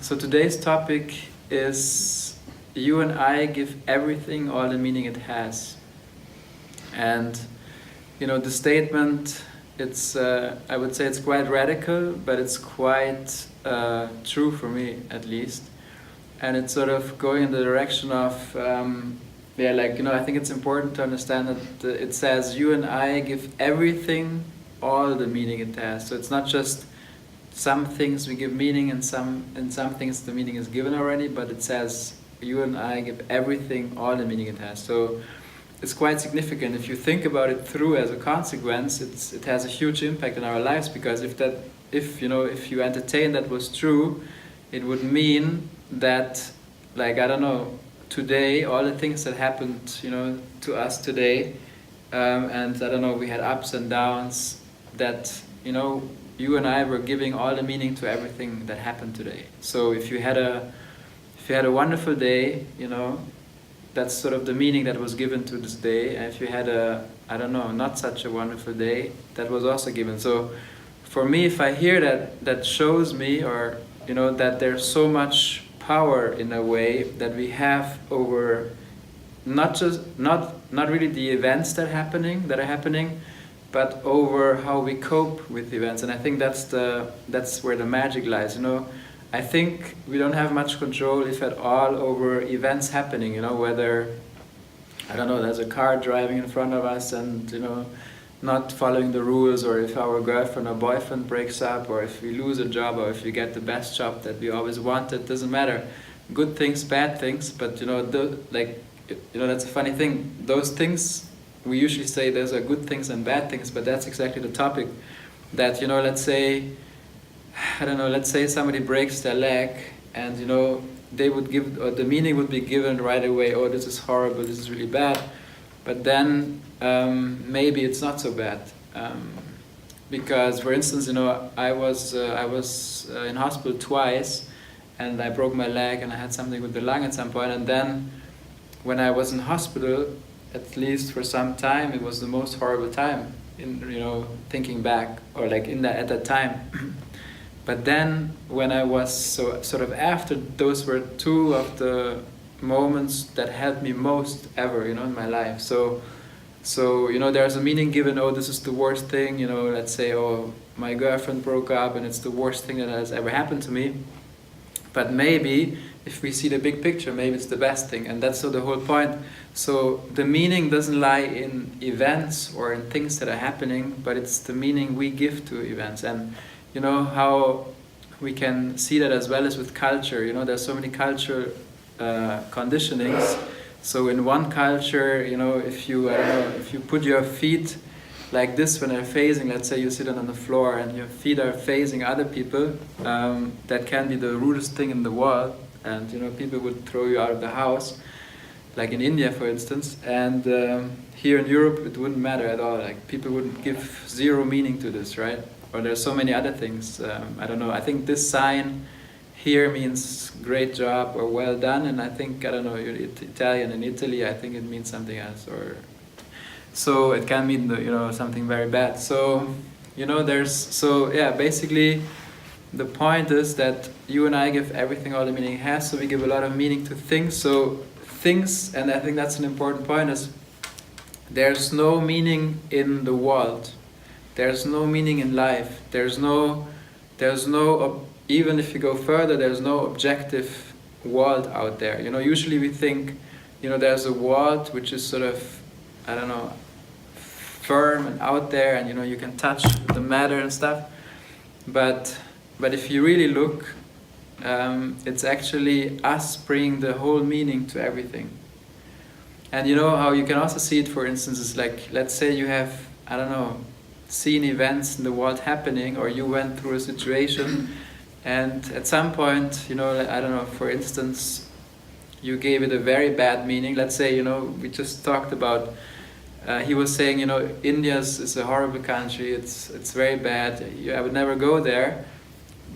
So today's topic is you and I give everything all the meaning it has. And the statement, it's I would say it's quite radical, but it's quite true for me at least. And it's sort of going in the direction of I think it's important to understand that it says you and I give everything all the meaning it has. So it's not just some things we give meaning, and some things the meaning is given already, but it says you and I give everything all the meaning it has. So it's quite significant. If you think about it through as a consequence, it has a huge impact on our lives, because if you entertain that was true, it would mean that, today, all the things that happened, to us today, and we had ups and downs, that, you and I were giving all the meaning to everything that happened today. So if you had a wonderful day, that's sort of the meaning that was given to this day. And if you had not such a wonderful day, that was also given. So for me, if I hear that shows me, or, that there's so much power in a way that we have over not really the events that are happening, but over how we cope with events. And I think that's where the magic lies. I think we don't have much control, if at all, over events happening. Whether there's a car driving in front of us and not following the rules, or if our girlfriend or boyfriend breaks up, or if we lose a job, or if we get the best job that we always wanted. Doesn't matter. Good things, bad things, but that's a funny thing. Those things, we usually say there's a good things and bad things, but that's exactly the topic. That let's say somebody breaks their leg, and they would give, or the meaning would be given right away. Oh, this is horrible. This is really bad. But then maybe it's not so bad, because, for instance, I was in hospital twice, and I broke my leg, and I had something with the lung at some point. And then, when I was in hospital, at least for some time, it was the most horrible time in thinking back, or at that time. But then, when I was sort of after, those were two of the moments that helped me most ever, in my life. So there's a meaning given. Oh, this is the worst thing. Let's say, oh, my girlfriend broke up, and it's the worst thing that has ever happened to me. But maybe, if we see the big picture, maybe it's the best thing, and that's the whole point. So the meaning doesn't lie in events or in things that are happening, but it's the meaning we give to events. And how we can see that as well as with culture. There's so many cultural conditionings. So in one culture, if you put your feet like this when they're facing, let's say you sit on the floor and your feet are facing other people, that can be the rudest thing in the world, and people would throw you out of the house, like in India, for instance. And here in Europe, it wouldn't matter at all. Like, people would give zero meaning to this, right? Or there's so many other things. I think this sign here means great job or well done, and I think, you're Italian in Italy, I think it means something else, or so it can mean something very bad. So basically the point is that you and I give everything all the meaning it has. So we give a lot of meaning to things. So things, and I think that's an important point, is there's no meaning in the world. There's no meaning in life. There's no even if you go further, there's no objective world out there. Usually we think, there's a world which is sort of, firm and out there, and you can touch the matter and stuff. But if you really look, it's actually us bringing the whole meaning to everything. And how you can also see it, for instance, is like, let's say you have, seen events in the world happening, or you went through a situation, and at some point, for instance, you gave it a very bad meaning. Let's say, we just talked about, he was saying, India is a horrible country, it's very bad, I would never go there,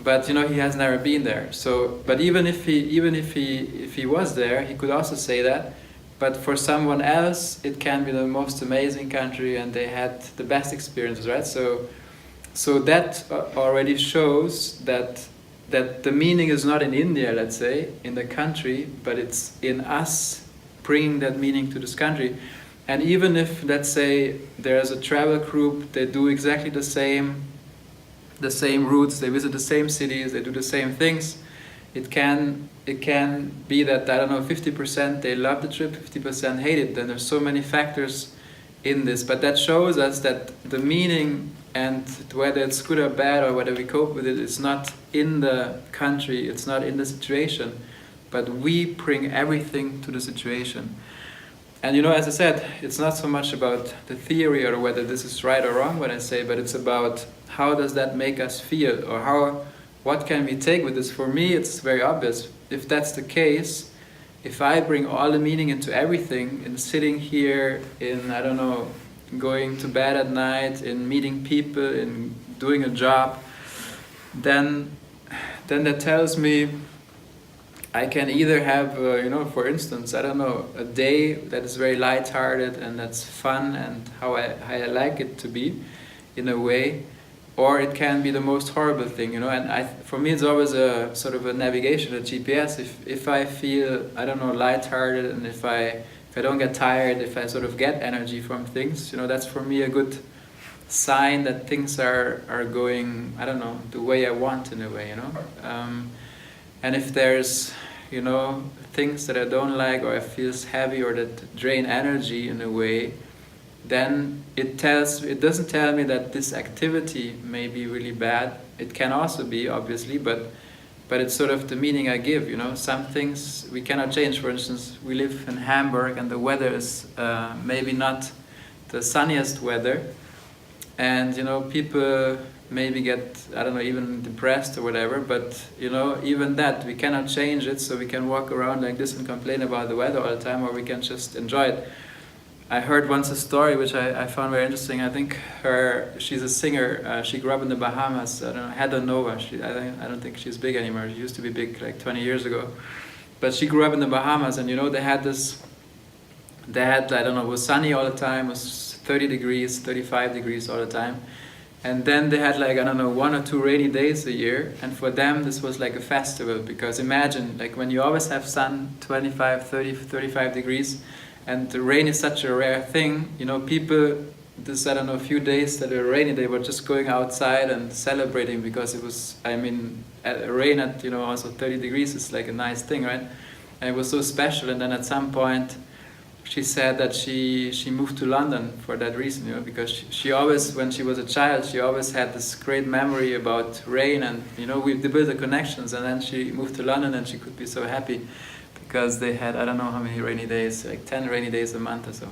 but he has never been there. So, but even if he was there, he could also say that. But for someone else, it can be the most amazing country, and they had the best experiences, right? So that already shows that that the meaning is not in India, let's say, in the country, but it's in us bringing that meaning to this country. And even if, let's say, there's a travel group, they do exactly the same routes, they visit the same cities, they do the same things, it can be that, I don't know, 50% they love the trip, 50% hate it. Then there's so many factors in this, but that shows us that the meaning, and whether it's good or bad or whether we cope with it, it's not in the country, it's not in the situation, but we bring everything to the situation. And as I said, it's not so much about the theory or whether this is right or wrong what I say, but it's about how does that make us feel, or what can we take with this. For me, it's very obvious. If that's the case, if I bring all the meaning into everything, in sitting here, in, I don't know, going to bed at night, in meeting people, in doing a job, then that tells me I can either have, for instance, I don't know, a day that is very lighthearted and that's fun and how I like it to be, in a way, or it can be the most horrible thing, And for me, it's always a sort of a navigation, a GPS. If I feel, I don't know, lighthearted, and if I don't get tired, if I sort of get energy from things, that's for me a good sign that things are going, I don't know, the way I want, in a way, And if there's, things that I don't like, or it feels heavy, or that drain energy in a way, then it doesn't tell me that this activity may be really bad. It can also be, obviously, but it's sort of the meaning I give, Some things we cannot change. For instance, we live in Hamburg and the weather is maybe not the sunniest weather, and people maybe get, I don't know, even depressed or whatever, but even that, we cannot change it, so we can walk around like this and complain about the weather all the time, or we can just enjoy it. I heard once a story which I found very interesting. I think she's a singer. She grew up in the Bahamas. I don't know, Heather Nova. I don't think she's big anymore. She used to be big like 20 years ago. But she grew up in the Bahamas, and they had, I don't know, it was sunny all the time. It was 30 degrees, 35 degrees all the time. And then they had like, I don't know, 1 or 2 rainy days a year. And for them, this was like a festival, because imagine, like when you always have sun, 25, 30, 35 degrees, and the rain is such a rare thing, people, this, I don't know, a few days that were rainy, they were just going outside and celebrating, because it was, rain at, also 30 degrees is like a nice thing, right? And it was so special. And then at some point, she said that she moved to London for that reason, because she always, when she was a child, she always had this great memory about rain, and, we built the connections, and then she moved to London and she could be so happy, because they had, I don't know how many rainy days, like 10 rainy days a month or so.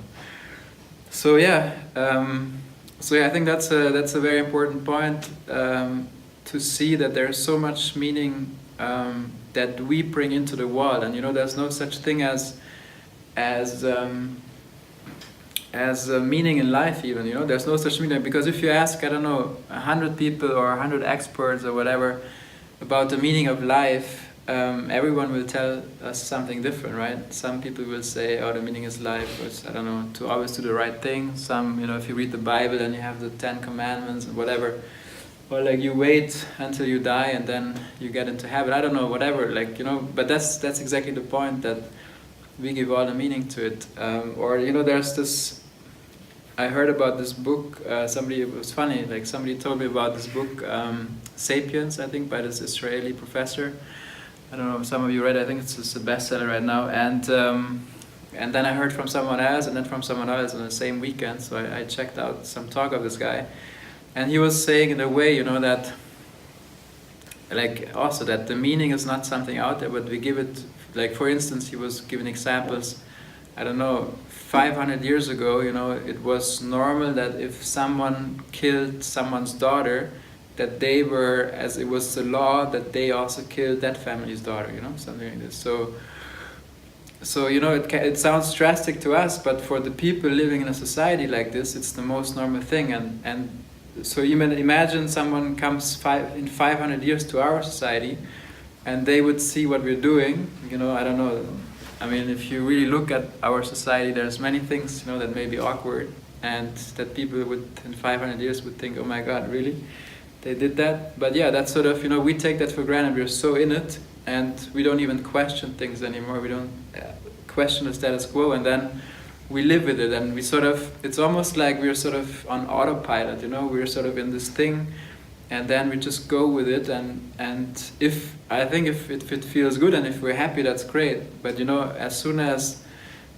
So yeah, I think that's a very important point, to see that there's so much meaning that we bring into the world, and there's no such thing as meaning in life, even, there's no such meaning, because if you ask, I don't know, 100 people or 100 experts or whatever about the meaning of life, everyone will tell us something different, right? Some people will say, oh, the meaning is life was, I don't know, to always do the right thing. Some, if you read the Bible and you have the 10 Commandments and whatever, or like you wait until you die and then you get into heaven. I don't know, whatever, like, but that's exactly the point, that we give all the meaning to it. Or, there's this, I heard about this book, it was funny, like somebody told me about this book, Sapiens, I think, by this Israeli professor. I don't know if some of you read it. I think it's a bestseller right now. And then I heard from someone else, and then from someone else on the same weekend. So I checked out some talk of this guy. And he was saying in a way, that, like, also that the meaning is not something out there, but we give it, like, for instance, he was giving examples, I don't know, 500 years ago, it was normal that if someone killed someone's daughter, that they were, as it was the law, that they also killed that family's daughter, something like this. So it sounds drastic to us, but for the people living in a society like this, it's the most normal thing. And so you imagine someone comes in 500 years to our society, and they would see what we're doing. I don't know. I mean, if you really look at our society, there's many things, that may be awkward, and that people would, in 500 years, would think, oh my God, really? they did that. But yeah, that's sort of, we take that for granted. We're so in it, and we don't even question things anymore. We don't question the status quo, and then we live with it, and we sort of, it's almost like we're sort of on autopilot, we're sort of in this thing, and then we just go with it, and if it feels good and if we're happy, that's great. But as soon as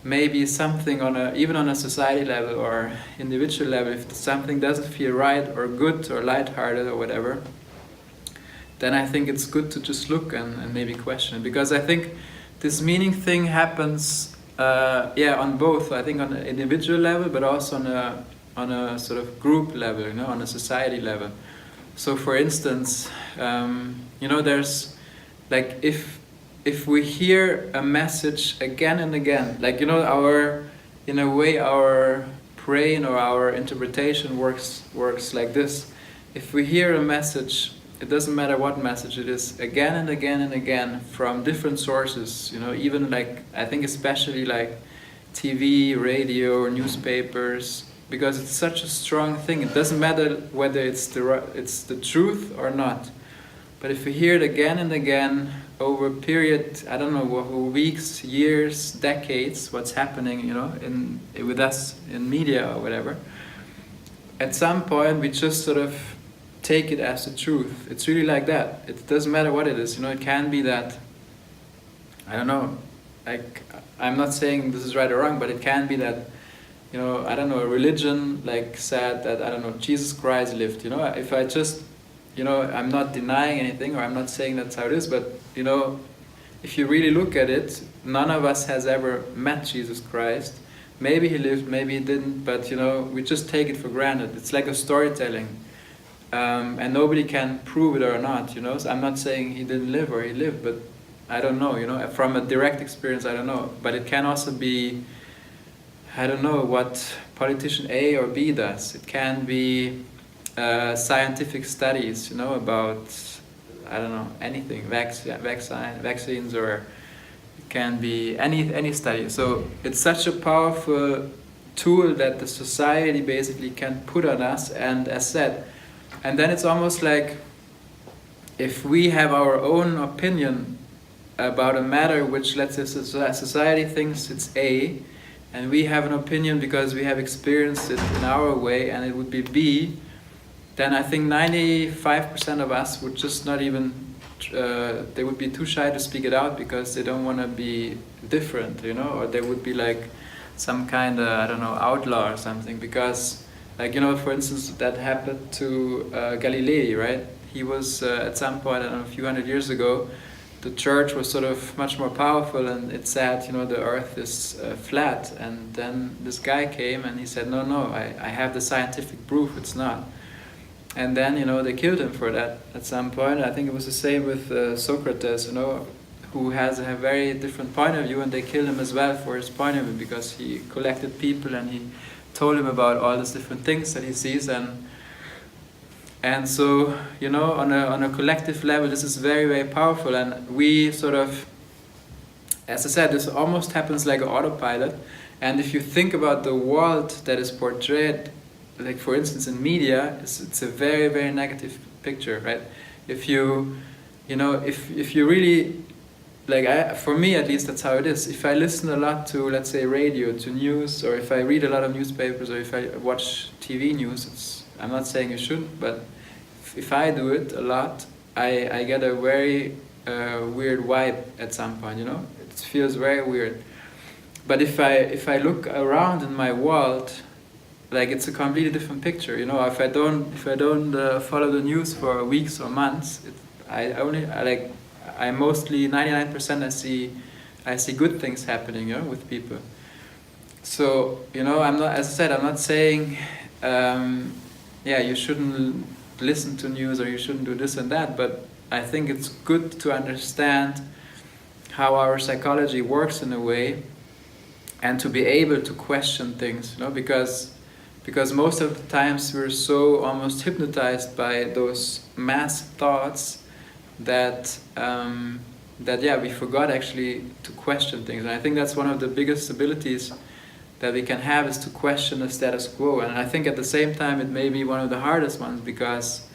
maybe something even on a society level or individual level, if something doesn't feel right or good or lighthearted or whatever, then I think it's good to just look and maybe question it. Because I think this meaning thing happens, on both. I think on an individual level, but also on a sort of group level, on a society level. So, for instance, there's like if we hear a message again and again, like our brain or our interpretation works like this. If we hear a message, it doesn't matter what message it is, again and again and again from different sources, even like, I think especially like TV, radio, newspapers, because it's such a strong thing. It doesn't matter whether it's the truth or not. But if we hear it again and again over a period, I don't know, weeks, years, decades, what's happening, with us in media or whatever, at some point we just sort of take it as the truth. It's really like that. It doesn't matter what it is. It can be that, I don't know, like, I'm not saying this is right or wrong, but it can be that, I don't know, a religion like said that, I don't know, Jesus Christ lived. If I just, I'm not denying anything, or I'm not saying that's how it is, but if you really look at it, none of us has ever met Jesus Christ. Maybe he lived, maybe he didn't, but we just take it for granted. It's like a storytelling, and nobody can prove it or not. So I'm not saying he didn't live or he lived, but I don't know. From a direct experience, I don't know. But it can also be, I don't know what politician A or B does. It can be scientific studies, about, I don't know, anything, vaccines, or it can be any study. So it's such a powerful tool that the society basically can put on us, and as said, and then it's almost like if we have our own opinion about a matter which, let's say, society thinks it's A, and we have an opinion because we have experienced it in our way, and it would be B, then I think 95% of us would just not even, they would be too shy to speak it out because they don't want to be different, or they would be like some kind of, I don't know, outlaw or something. Because, like, for instance, that happened to Galilei, right? He was, at some point, I don't know, a few hundred years ago, the church was sort of much more powerful, and it said, the earth is flat. And then this guy came and he said, no, I have the scientific proof it's not. And then, they killed him for that at some point. I think it was the same with Socrates, who has a very different point of view, and they killed him as well for his point of view, because he collected people and he told him about all these different things that he sees. And so, on a collective level, this is very, very powerful. And we sort of, as I said, this almost happens like an autopilot. And if you think about the world that is portrayed, like, for instance, in media, it's a very, very negative picture, right? If you really, like, for me at least, that's how it is. If I listen a lot to, let's say, radio, to news, or if I read a lot of newspapers, or if I watch TV news, I'm not saying you shouldn't, but if I do it a lot, I get a very weird vibe at some point, It feels very weird. But if I look around in my world, like, it's a completely different picture, If I don't follow the news for weeks or months, I mostly 99% I see good things happening, with people. So, I'm not, as I said, I'm not saying, you shouldn't listen to news or you shouldn't do this and that, but I think it's good to understand how our psychology works in a way, and to be able to question things, because most of the times we're so almost hypnotized by those mass thoughts that we forgot actually to question things. And I think that's one of the biggest abilities that we can have, is to question the status quo. And I think at the same time it may be one of the hardest ones, because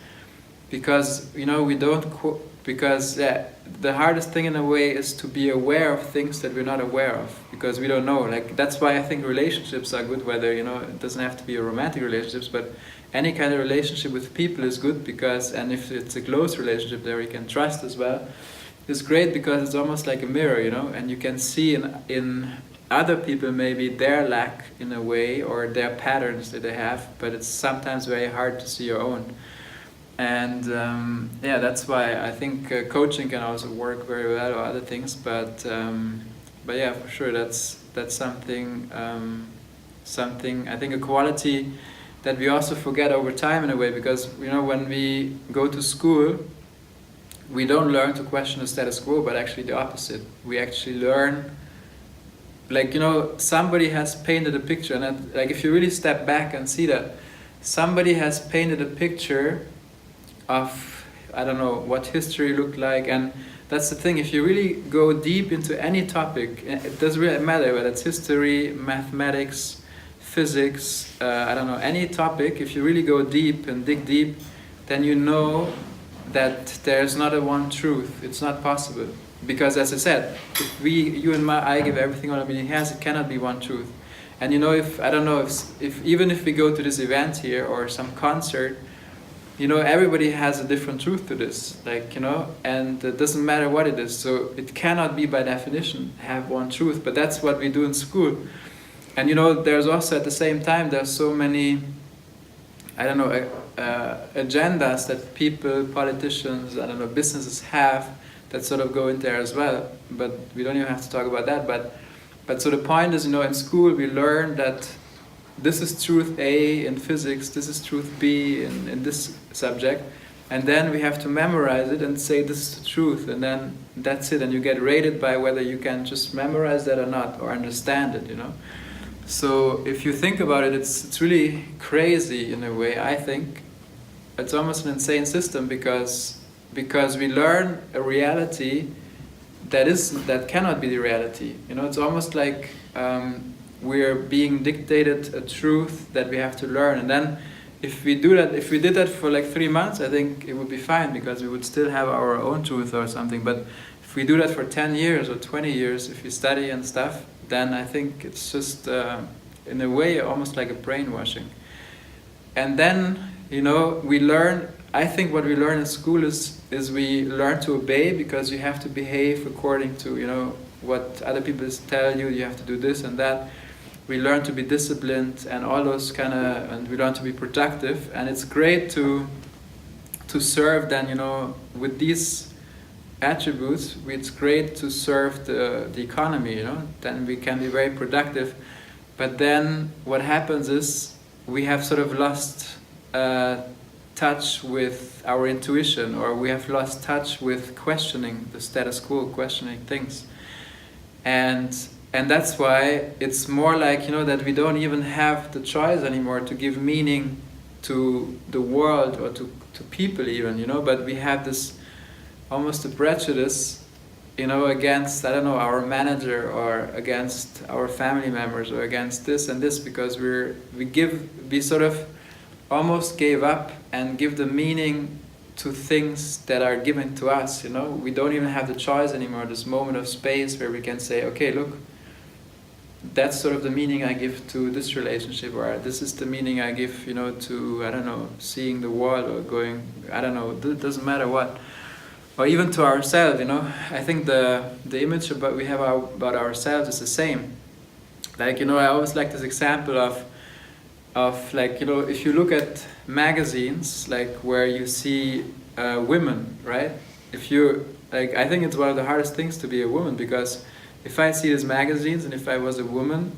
because we don't because the hardest thing in a way is to be aware of things that we're not aware of, because we don't know. Like, that's why I think relationships are good, whether it doesn't have to be a romantic relationships, but any kind of relationship with people is good, because, and if it's a close relationship there you can trust as well, it's great, because it's almost like a mirror, and you can see in other people maybe their lack in a way, or their patterns that they have, but it's sometimes very hard to see your own. And that's why I think coaching can also work very well, or other things. But yeah, for sure, that's something I think a quality that we also forget over time in a way, because when we go to school, we don't learn to question the status quo, but actually the opposite. We actually learn, like, somebody has painted a picture, and like, if you really step back and see that somebody has painted a picture of, I don't know, what history looked like. And that's the thing, if you really go deep into any topic, it doesn't really matter whether it's history, mathematics, physics, I don't know, any topic, if you really go deep and dig deep, then you know that there's not a one truth. It's not possible. Because as I said, if you and I give everything all the meaning has, it cannot be one truth. And if, I don't know, if even if we go to this event here or some concert, everybody has a different truth to this, like, and it doesn't matter what it is. So it cannot be by definition have one truth, but that's what we do in school. And there's also at the same time, there's so many, I don't know, agendas that people, politicians, I don't know, businesses have that sort of go in there as well. But we don't even have to talk about that. But so the point is, in school we learn that this is truth A in physics, this is truth B in this subject, and then we have to memorize it and say this is the truth, and then that's it, and you get rated by whether you can just memorize that or not, or understand it, So if you think about it, it's really crazy in a way, I think. It's almost an insane system, because we learn a reality that cannot be the reality. It's almost like we're being dictated a truth that we have to learn, and then if we did that for like 3 months, I think it would be fine, because we would still have our own truth or something. But if we do that for 10 years or 20 years, if we study and stuff, then I think it's just in a way almost like a brainwashing. And then we learn, I think what we learn in school is we learn to obey, because you have to behave according to what other people tell you. You have to do this and that. We learn to be disciplined and all those and we learn to be productive. And it's great to serve then, with these attributes. It's great to serve the economy, then we can be very productive. But then what happens is we have sort of lost touch with our intuition, or we have lost touch with questioning the status quo, questioning things. And that's why it's more like, that we don't even have the choice anymore to give meaning to the world or to people even, but we have this almost a prejudice, against, I don't know, our manager, or against our family members, or against this and this, because we sort of almost gave up and give the meaning to things that are given to us, We don't even have the choice anymore, this moment of space where we can say, okay, look, that's sort of the meaning I give to this relationship, or this is the meaning I give, to, I don't know, seeing the world, or going, I don't know, it doesn't matter what. Or even to ourselves, I think the image we have about ourselves is the same. Like, I always like this example of like, if you look at magazines, like where you see women, right? If you, like, I think it's one of the hardest things to be a woman, because if I see these magazines and if I was a woman,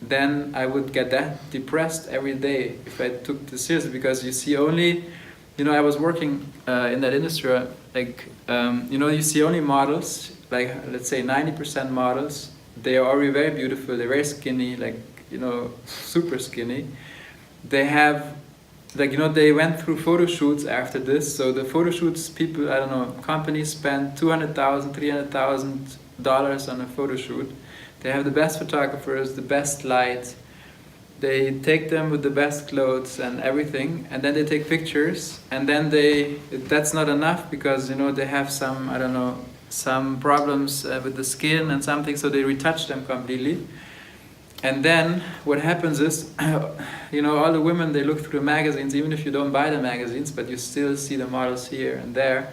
then I would get that depressed every day if I took this seriously, because you see only, I was working in that industry, like, you see only models, like, let's say 90% models, they are already very beautiful, they're very skinny, like, super skinny. They have, like, they went through photo shoots after this, so the photo shoots, people, I don't know, companies spend $200,000, $300,000 on a photo shoot. They have the best photographers, the best light, they take them with the best clothes and everything, and then they take pictures, and then that's not enough because they have some, I don't know, some problems with the skin and something, so they retouch them completely. And then what happens is, all the women, they look through the magazines, even if you don't buy the magazines, but you still see the models here and there.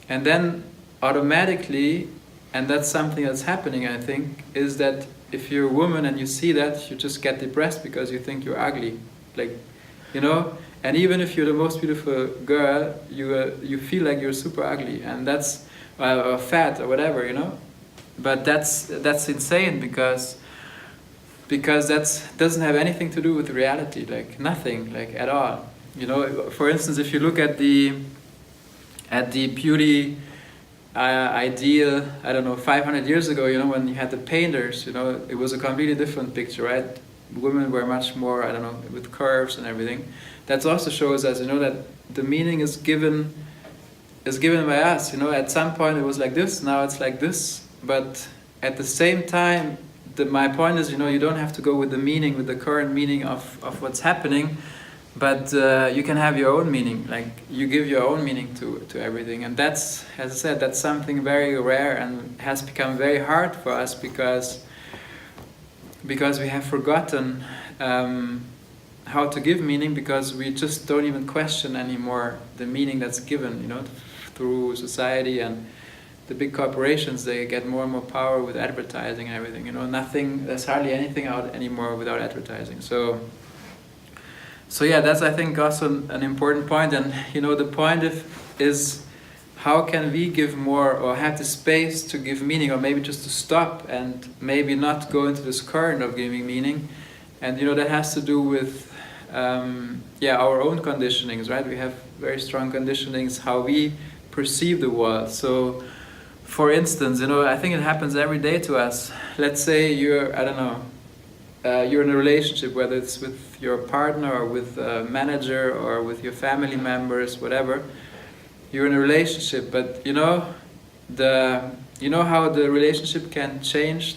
And then automatically, and that's something that's happening, I think, is that if you're a woman and you see that, you just get depressed because you think you're ugly. And even if you're the most beautiful girl, you feel like you're super ugly, and that's, or fat or whatever, But that's insane because that doesn't have anything to do with reality, like nothing, like at all. For instance, if you look at the beauty ideal, I don't know, 500 years ago, when you had the painters, it was a completely different picture, right? Women were much more, I don't know, with curves and everything. That also shows us, that the meaning is given by us. At some point it was like this, now it's like this, but at the same time, my point is, you don't have to go with the current meaning of what's happening, but you can have your own meaning, like you give your own meaning to everything. And that's, as I said, that's something very rare and has become very hard for us because we have forgotten how to give meaning, because we just don't even question anymore the meaning that's given, through society. And the big corporations, they get more and more power with advertising and everything. There's hardly anything out anymore without advertising. So yeah, that's, I think, also an important point. And the point is how can we give more, or have the space to give meaning, or maybe just to stop and maybe not go into this current of giving meaning. And that has to do with our own conditionings, right? We have very strong conditionings how we perceive the world. So for instance, I think it happens every day to us. Let's say you're in a relationship, whether it's with your partner or with a manager or with your family members, whatever. You're in a relationship, but how the relationship can change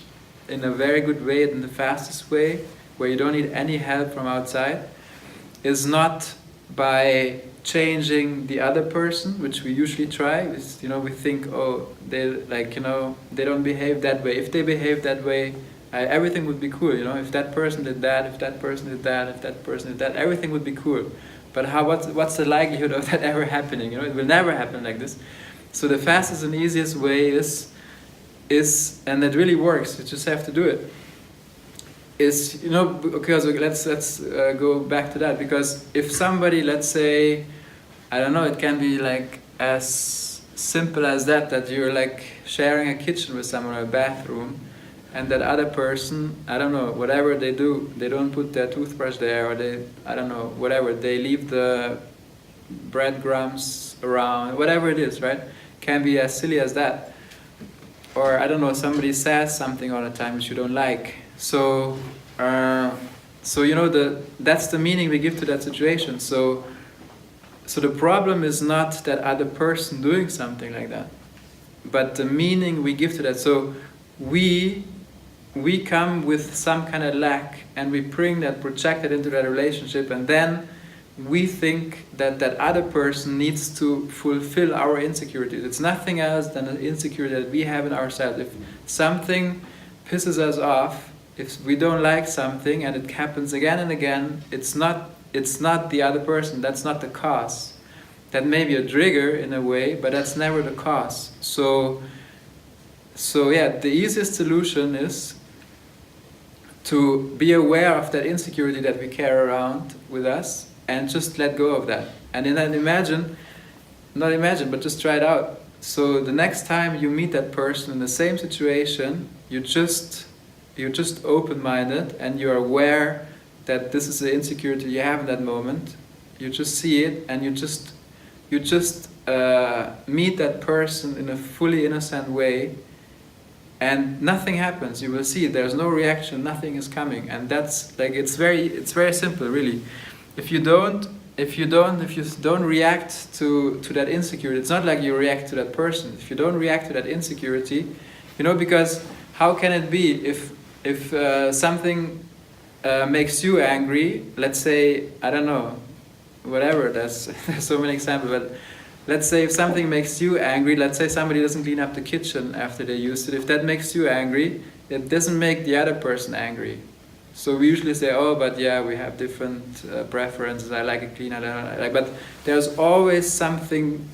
in a very good way, in the fastest way, where you don't need any help from outside, is not by changing the other person, which we usually try. We think, they don't behave that way. If they behave that way, everything would be cool. If that person did that, if that person did that, if that person did that, everything would be cool. But what's the likelihood of that ever happening? It will never happen like this. So the fastest and easiest way is, and it really works. You just have to do it. Because let's go back to that. Because if somebody, let's say, I don't know, it can be like as simple as that you're like sharing a kitchen with someone, or a bathroom, and that other person, I don't know, whatever they do, they don't put their toothbrush there, or whatever, they leave the breadcrumbs around, whatever it is, right? Can be as silly as that. Or, I don't know, somebody says something all the time which you don't like. So that's the meaning we give to that situation. So the problem is not that other person doing something like that, but the meaning we give to that. So we come with some kind of lack, and we bring that, project it into that relationship, and then we think that other person needs to fulfill our insecurities. It's nothing else than an insecurity that we have in ourselves. If something pisses us off, if we don't like something and it happens again and again, it's not the other person, that's not the cause. That may be a trigger in a way, but that's never the cause. So yeah, the easiest solution is to be aware of that insecurity that we carry around with us, and just let go of that. And then but just try it out. So the next time you meet that person in the same situation, you're just open-minded, and you're aware that this is the insecurity you have in that moment. You just see it, and you just meet that person in a fully innocent way, and nothing happens. You will see there's no reaction, nothing is coming, and that's like it's very simple, really. If you don't react to that insecurity, it's not like you react to that person. If you don't react to that insecurity, because how can it be if something makes you angry, let's say, I don't know, whatever, there's so many examples, but let's say if something makes you angry, let's say somebody doesn't clean up the kitchen after they used it, if that makes you angry, it doesn't make the other person angry. So we usually say, oh, but yeah, we have different preferences, I like it clean, I don't like, but there's always something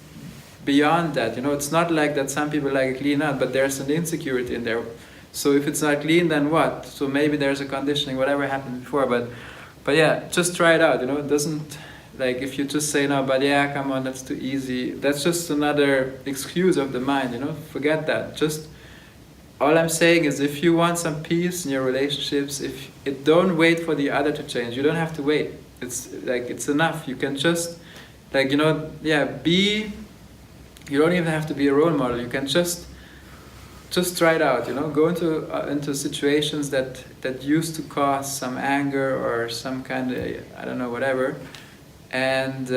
beyond that, it's not like that some people like it clean out, but there's an insecurity in there. So if it's not clean, then what? So maybe there's a conditioning, whatever happened before, but yeah, just try it out, it doesn't, like if you just say, no, but yeah, come on, that's too easy, that's just another excuse of the mind, forget that. Just, all I'm saying is if you want some peace in your relationships, don't wait for the other to change, you don't have to wait. It's like, it's enough, you can just, like, you don't even have to be a role model, you can just try it out, go into situations that used to cause some anger or some kind of, I don't know, whatever, and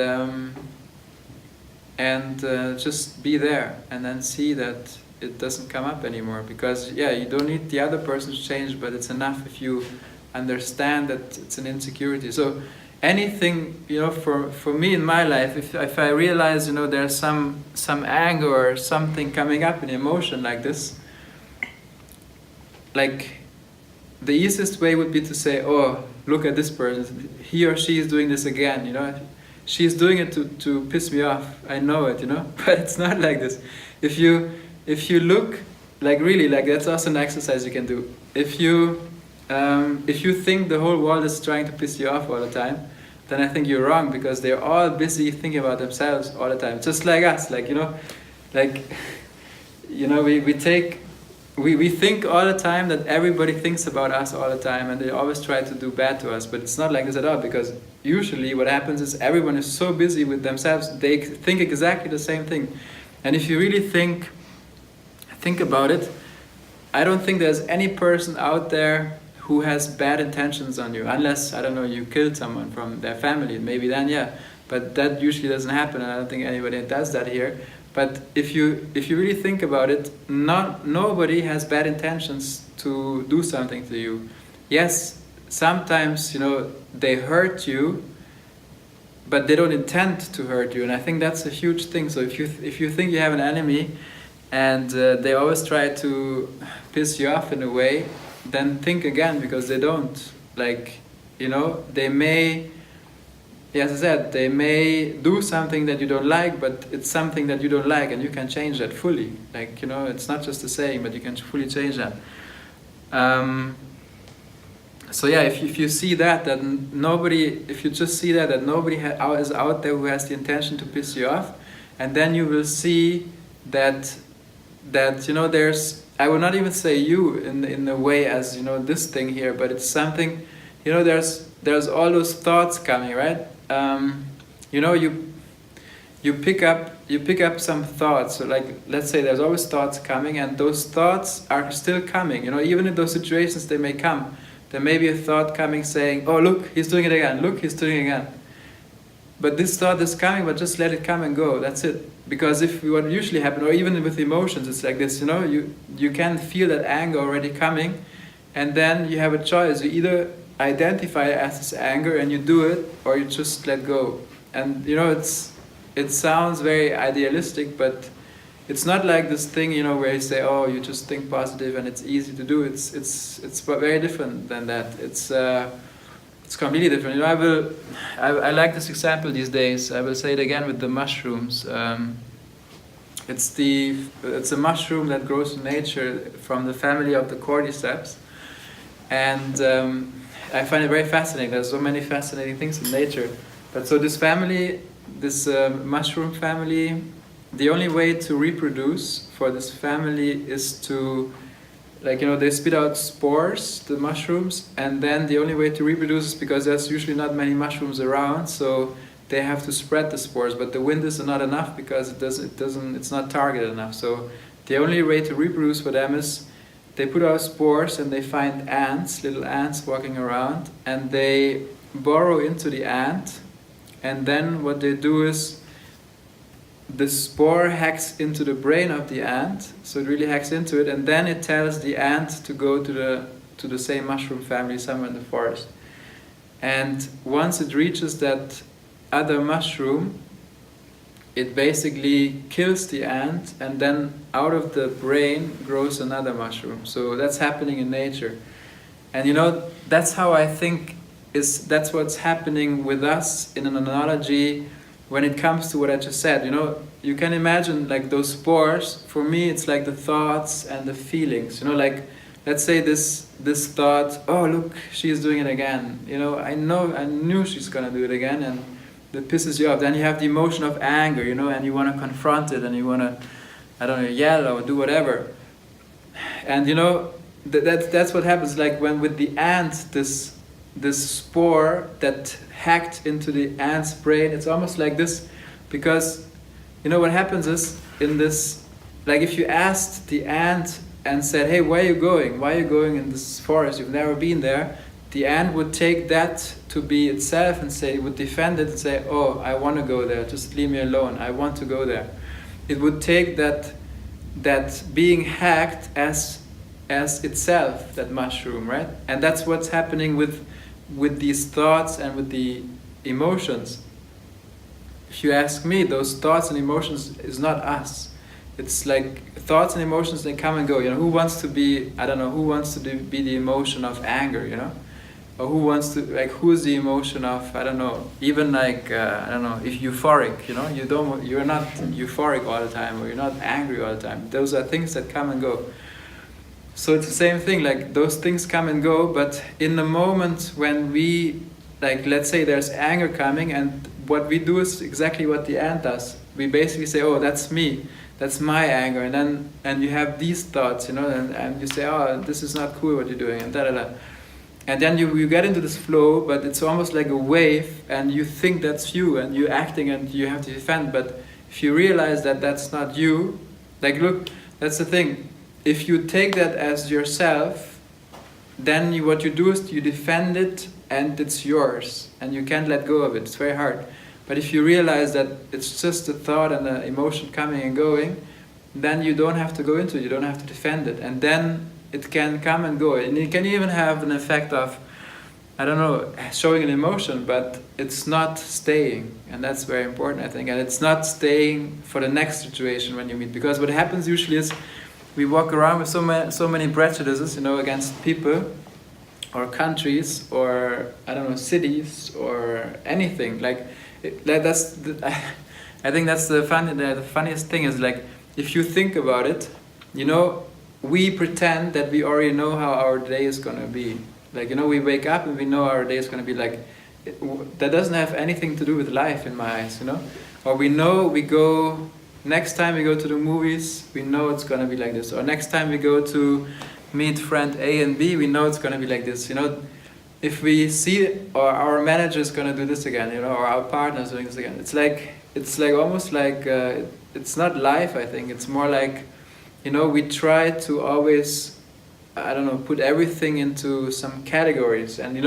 just be there and then see that it doesn't come up anymore, because you don't need the other person to change, but it's enough if you understand that it's an insecurity. So anything, for me in my life, if I realize, there's some anger or something coming up in emotion like this, like the easiest way would be to say, oh, look at this person, he or she is doing this again, she's doing it to piss me off, I know it, but it's not like this. If you look, like really, like that's also an exercise you can do. If you think the whole world is trying to piss you off all the time, then I think you're wrong, because they're all busy thinking about themselves all the time, just like us. Like we think all the time that everybody thinks about us all the time, and they always try to do bad to us. But it's not like this at all, because usually what happens is everyone is so busy with themselves, they think exactly the same thing. And if you really think about it, I don't think there's any person out there who has bad intentions on you, unless, I don't know, you killed someone from their family, maybe then, yeah. But that usually doesn't happen, and I don't think anybody does that here. But if you really think about it, nobody has bad intentions to do something to you. Yes, sometimes, they hurt you, but they don't intend to hurt you, and I think that's a huge thing. So if you think you have an enemy, and they always try to piss you off in a way, then think again, because they don't. Like, they may, as I said, they may do something that you don't like, but it's something that you don't like, and you can change that fully. Like, it's not just a saying, but you can fully change that. So yeah, if you see that nobody, if you just see that nobody is out there who has the intention to piss you off, and then you will see that there's, I will not even say you in a way as this thing here, but it's something, there's all those thoughts coming, right? You pick up some thoughts. So like, let's say there's always thoughts coming, and those thoughts are still coming. Even in those situations they may come. There may be a thought coming saying, oh, look, he's doing it again. Look, he's doing it again. But this thought is coming, but just let it come and go. That's it. Because what usually happens, or even with emotions, it's like this, you can feel that anger already coming, and then you have a choice. You either identify it as this anger and you do it, or you just let go. And it sounds very idealistic, but it's not like this thing, where you say, oh, you just think positive and it's easy to do. It's very different than that. It's completely different. I like this example these days. I will say it again with the mushrooms. It's a mushroom that grows in nature from the family of the cordyceps, and I find it very fascinating. There's so many fascinating things in nature. But so this family, this mushroom family, the only way to reproduce for this family is to, they spit out spores, the mushrooms, and then the only way to reproduce is because there's usually not many mushrooms around, so they have to spread the spores, but the wind is not enough because it's not targeted enough. So the only way to reproduce for them is they put out spores and they find ants, little ants walking around, and they burrow into the ant, and then what they do is the spore hacks into the brain of the ant, so it really hacks into it, and then it tells the ant to go to to the same mushroom family somewhere in the forest. And once it reaches that other mushroom, it basically kills the ant, and then out of the brain grows another mushroom. So that's happening in nature. And that's how I think that's what's happening with us in an analogy when it comes to what I just said. You can imagine like those spores. For me, it's like the thoughts and the feelings. Like, let's say this thought, oh look, she's doing it again. I knew she's gonna do it again, and that pisses you off. Then you have the emotion of anger, and you want to confront it, and you want to, I don't know, yell or do whatever. And that's what happens. Like when with the ant, this spore that hacked into the ant's brain, it's almost like this, because what happens is in this, like if you asked the ant and said, hey, where are you going? Why are you going in this forest? You've never been there. The ant would take that to be itself and say, it would defend it and say, oh, I want to go there, just leave me alone, I want to go there. It would take that being hacked as itself, that mushroom, right? And that's what's happening with these thoughts and with the emotions. If you ask me, those thoughts and emotions is not us. It's like thoughts and emotions, they come and go. Who wants to be, I don't know, who wants to be the emotion of anger, Or who wants to, like, who's the emotion of, I don't know, even like, I don't know, if euphoric, you're not euphoric all the time, or you're not angry all the time. Those are things that come and go. So it's the same thing, like those things come and go, but in the moment when we, like, let's say there's anger coming, and what we do is exactly what the ant does. We basically say, oh, that's me, that's my anger, and you have these thoughts, and you say, oh, this is not cool what you're doing, and da-da-da. And then you get into this flow, but it's almost like a wave, and you think that's you, and you're acting, and you have to defend. But if you realize that that's not you, like, look, that's the thing. If you take that as yourself, then what you do is you defend it, and it's yours, and you can't let go of it. It's very hard. But if you realize that it's just a thought and an emotion coming and going, then you don't have to go into it, you don't have to defend it. And then it can come and go, and it can even have an effect of, I don't know, showing an emotion, but it's not staying, and that's very important, I think. And it's not staying for the next situation when you meet, because what happens usually is we walk around with so many prejudices, against people, or countries, or I don't know, cities, or anything. Like I think that's the funniest thing is, like, if you think about it, we pretend that we already know how our day is going to be. Like, we wake up and we know our day is going to be like, that doesn't have anything to do with life in my eyes, Or we know next time we go to the movies, we know it's going to be like this. Or next time we go to meet friend A and B, we know it's going to be like this, If we see, or our manager is going to do this again, or our partner is doing this again. It's like almost like, it's not life, I think. It's more like, we try to always, I don't know, put everything into some categories. And,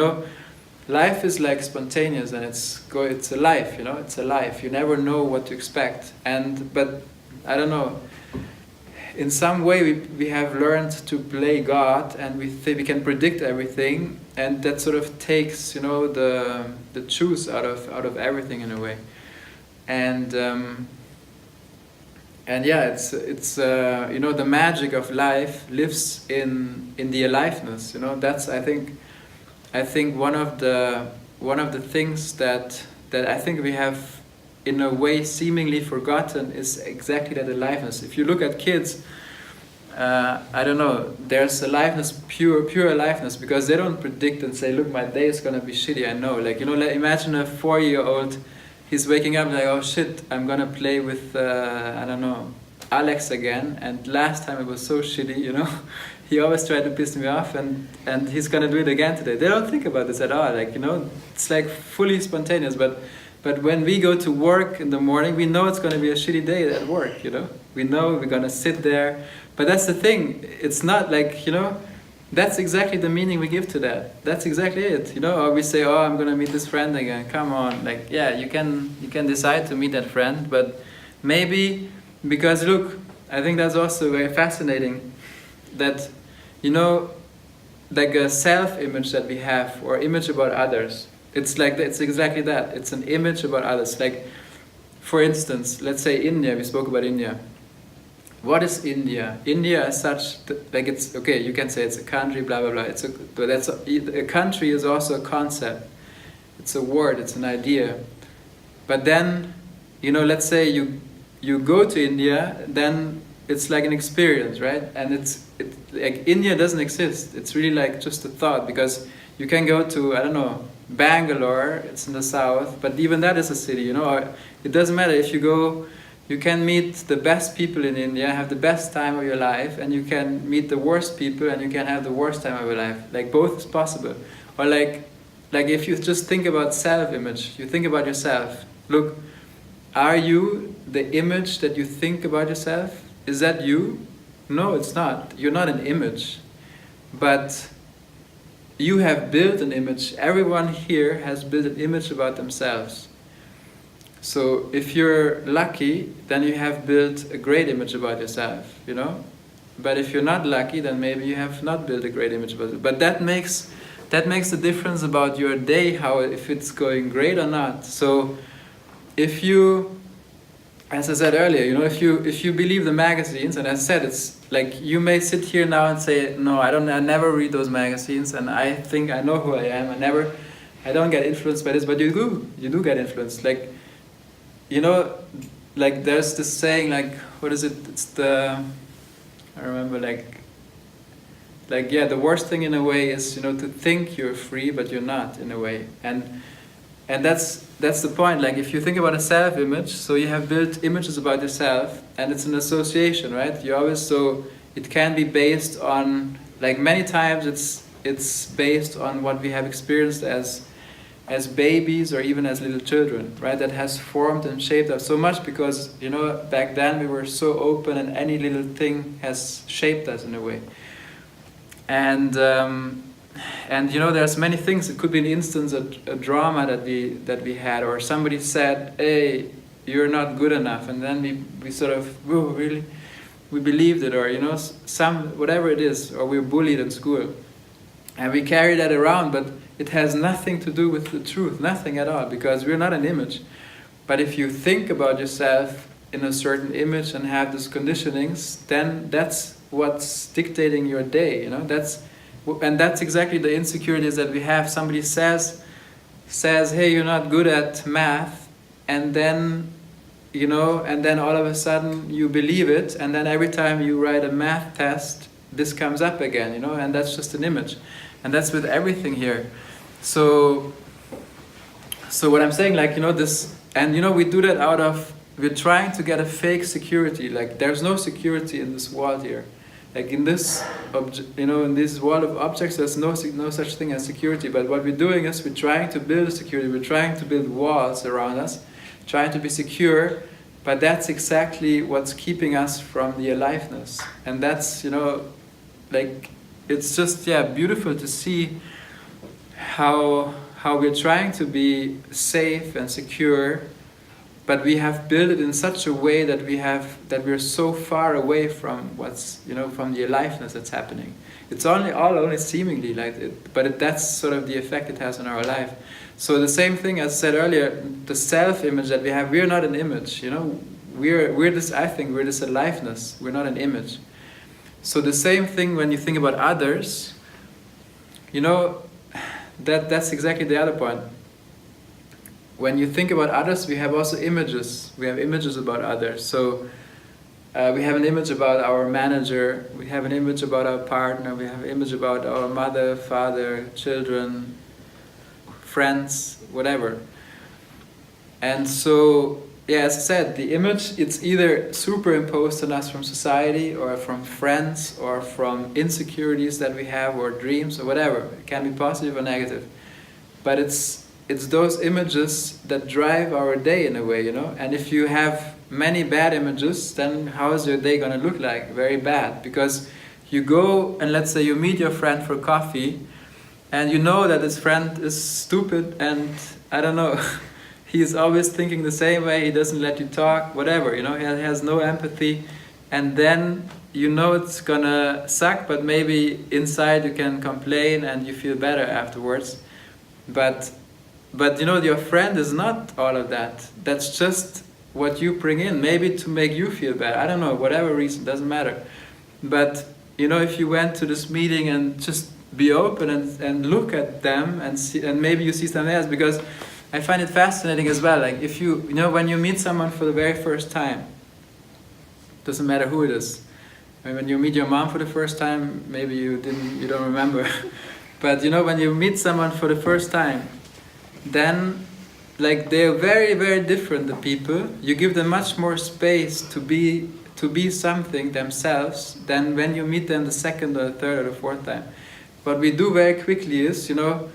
life is like spontaneous, and it's a life, it's a life. You never know what to expect. But, I don't know, in some way we have learned to play God, and we think we can predict everything, and that sort of takes, the juice out of everything in a way. And yeah, it's the magic of life lives in the aliveness. That's I think one of the things that I think we have in a way seemingly forgotten is exactly that aliveness. If you look at kids, I don't know, there's aliveness, pure aliveness, because they don't predict and say, look, my day is gonna be shitty. I know, like imagine a 4-year-old. He's waking up like, oh shit, I'm gonna play with, I don't know, Alex again, and last time it was so shitty, He always tried to piss me off, and he's gonna do it again today. They don't think about this at all, like, it's like fully spontaneous, but when we go to work in the morning, we know it's gonna be a shitty day at work, We know we're gonna sit there, but that's the thing, it's not like, that's exactly the meaning we give to that. That's exactly it, Or we say, oh, I'm gonna meet this friend again. Come on, like, yeah, you can decide to meet that friend, but maybe because look, I think that's also very fascinating. That like a self-image that we have, or image about others. It's like it's exactly that. It's an image about others. Like, for instance, let's say India. We spoke about India. What is India? India as such, like it's okay. You can say it's a country, blah blah blah. But a country is also a concept. It's a word. It's an idea. But then, let's say you go to India, then it's like an experience, right? And it's like India doesn't exist. It's really like just a thought, because you can go to, I don't know, Bangalore. It's in the south, but even that is a city. It doesn't matter if you go. You can meet the best people in India, have the best time of your life, and you can meet the worst people and you can have the worst time of your life. Like, both is possible. Or like if you just think about self-image, you think about yourself. Look, are you the image that you think about yourself? Is that you? No, it's not. You're not an image. But you have built an image. Everyone here has built an image about themselves. So if you're lucky, then you have built a great image about yourself, But if you're not lucky, then maybe you have not built a great image about yourself. But that makes the difference about your day, if it's going great or not. So if you, as I said earlier, if you believe the magazines, and as I said, it's like you may sit here now and say, no, I never read those magazines, and I think I know who I am. I don't get influenced by this, but you do get influenced. Like, like there's this saying, like, what is it? I remember, the worst thing in a way is, to think you're free, but you're not in a way. And that's the point. Like, if you think about a self-image, so you have built images about yourself, and it's an association, right? So it can be based on, like, many times it's based on what we have experienced as babies or even as little children, right? That has formed and shaped us so much because, back then we were so open and any little thing has shaped us in a way. And there's many things. It could be an instance, a drama that we had, or somebody said, hey, you're not good enough. And then we sort of, whoa, really? We believed it, or, whatever it is, or we were bullied in school. And we carry that around, but it has nothing to do with the truth, nothing at all, because we're not an image. But if you think about yourself in a certain image and have these conditionings, then that's what's dictating your day, and that's exactly the insecurities that we have. Somebody says, hey, you're not good at math, and then, and then all of a sudden you believe it, and then every time you write a math test, this comes up again, and that's just an image. And that's with everything here. So what I'm saying, like, this, and we do that we're trying to get a fake security. Like, there's no security in this world here. Like, in this in this world of objects, there's no such thing as security. But what we're doing is we're trying to build a security. We're trying to build walls around us, trying to be secure. But that's exactly what's keeping us from the aliveness. And that's, like, it's just, beautiful to see how we're trying to be safe and secure, but we have built it in such a way that we're so far away from what's, from the aliveness that's happening. It's only seemingly like it, but that's sort of the effect it has on our life. So the same thing as I said earlier, the self-image that we have, we're not an image, we're this, I think we're this aliveness, we're not an image. So the same thing when you think about others, that's exactly the other point. When you think about others, we have also images. We have images about others. So we have an image about our manager, we have an image about our partner, we have an image about our mother, father, children, friends, whatever. And so, as I said, the image, it's either superimposed on us from society or from friends or from insecurities that we have or dreams or whatever. It can be positive or negative. But it's those images that drive our day in a way, And if you have many bad images, then how is your day going to look like? Very bad. Because you go and let's say you meet your friend for coffee and you know that this friend is stupid and, I don't know, he's always thinking the same way, he doesn't let you talk, whatever, he has no empathy. And then you know it's gonna suck, but maybe inside you can complain and you feel better afterwards. But you know, your friend is not all of that. That's just what you bring in, maybe to make you feel better. I don't know, whatever reason, doesn't matter. But you know, if you went to this meeting and just be open and look at them and see, and maybe you see something else, because I find it fascinating as well. Like if you know, when you meet someone for the very first time, doesn't matter who it is. I mean, when you meet your mom for the first time, maybe you don't remember. But you know, when you meet someone for the first time, then like they're very, very different, the people. You give them much more space to be something themselves than when you meet them the second or the third or the fourth time. What we do very quickly is, you know,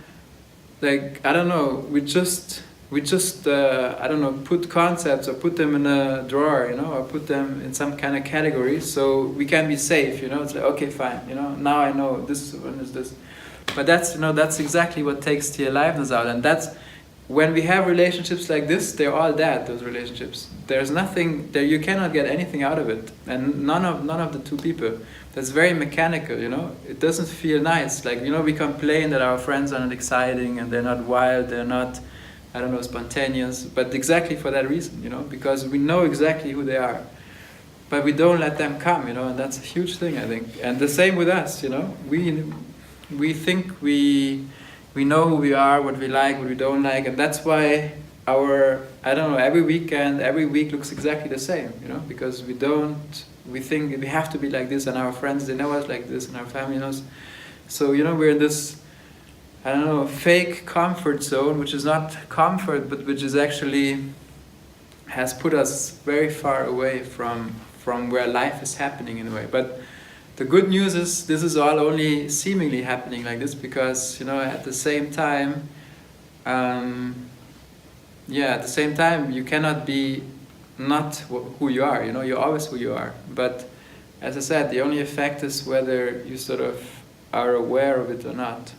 like, I don't know, we just I don't know, put concepts or put them in a drawer, you know, or put them in some kind of category so we can be safe, you know. It's like, okay, fine, you know, now I know this one is this. But that's, you know, that's exactly what takes the aliveness out. And that's, when we have relationships like this, they're all that, those relationships. There's nothing, there, you cannot get anything out of it. And none of the two people. That's very mechanical, you know. It doesn't feel nice. Like, you know, we complain that our friends are not exciting and they're not wild, they're not, I don't know, spontaneous. But exactly for that reason, you know, because we know exactly who they are. But we don't let them come, you know, and that's a huge thing, I think. And the same with us, you know. We think we know who we are, what we like, what we don't like, and that's why our, I don't know, every weekend, every week looks exactly the same, you know, because we think we have to be like this, and our friends, they know us like this, and our family knows. So, you know, we're in this, I don't know, fake comfort zone, which is not comfort, but which is actually, has put us very far away from where life is happening in a way. But the good news is this is all only seemingly happening like this because, you know, at the same time, at the same time, you cannot be not who you are, you know, you're always who you are. But as I said, the only effect is whether you sort of are aware of it or not.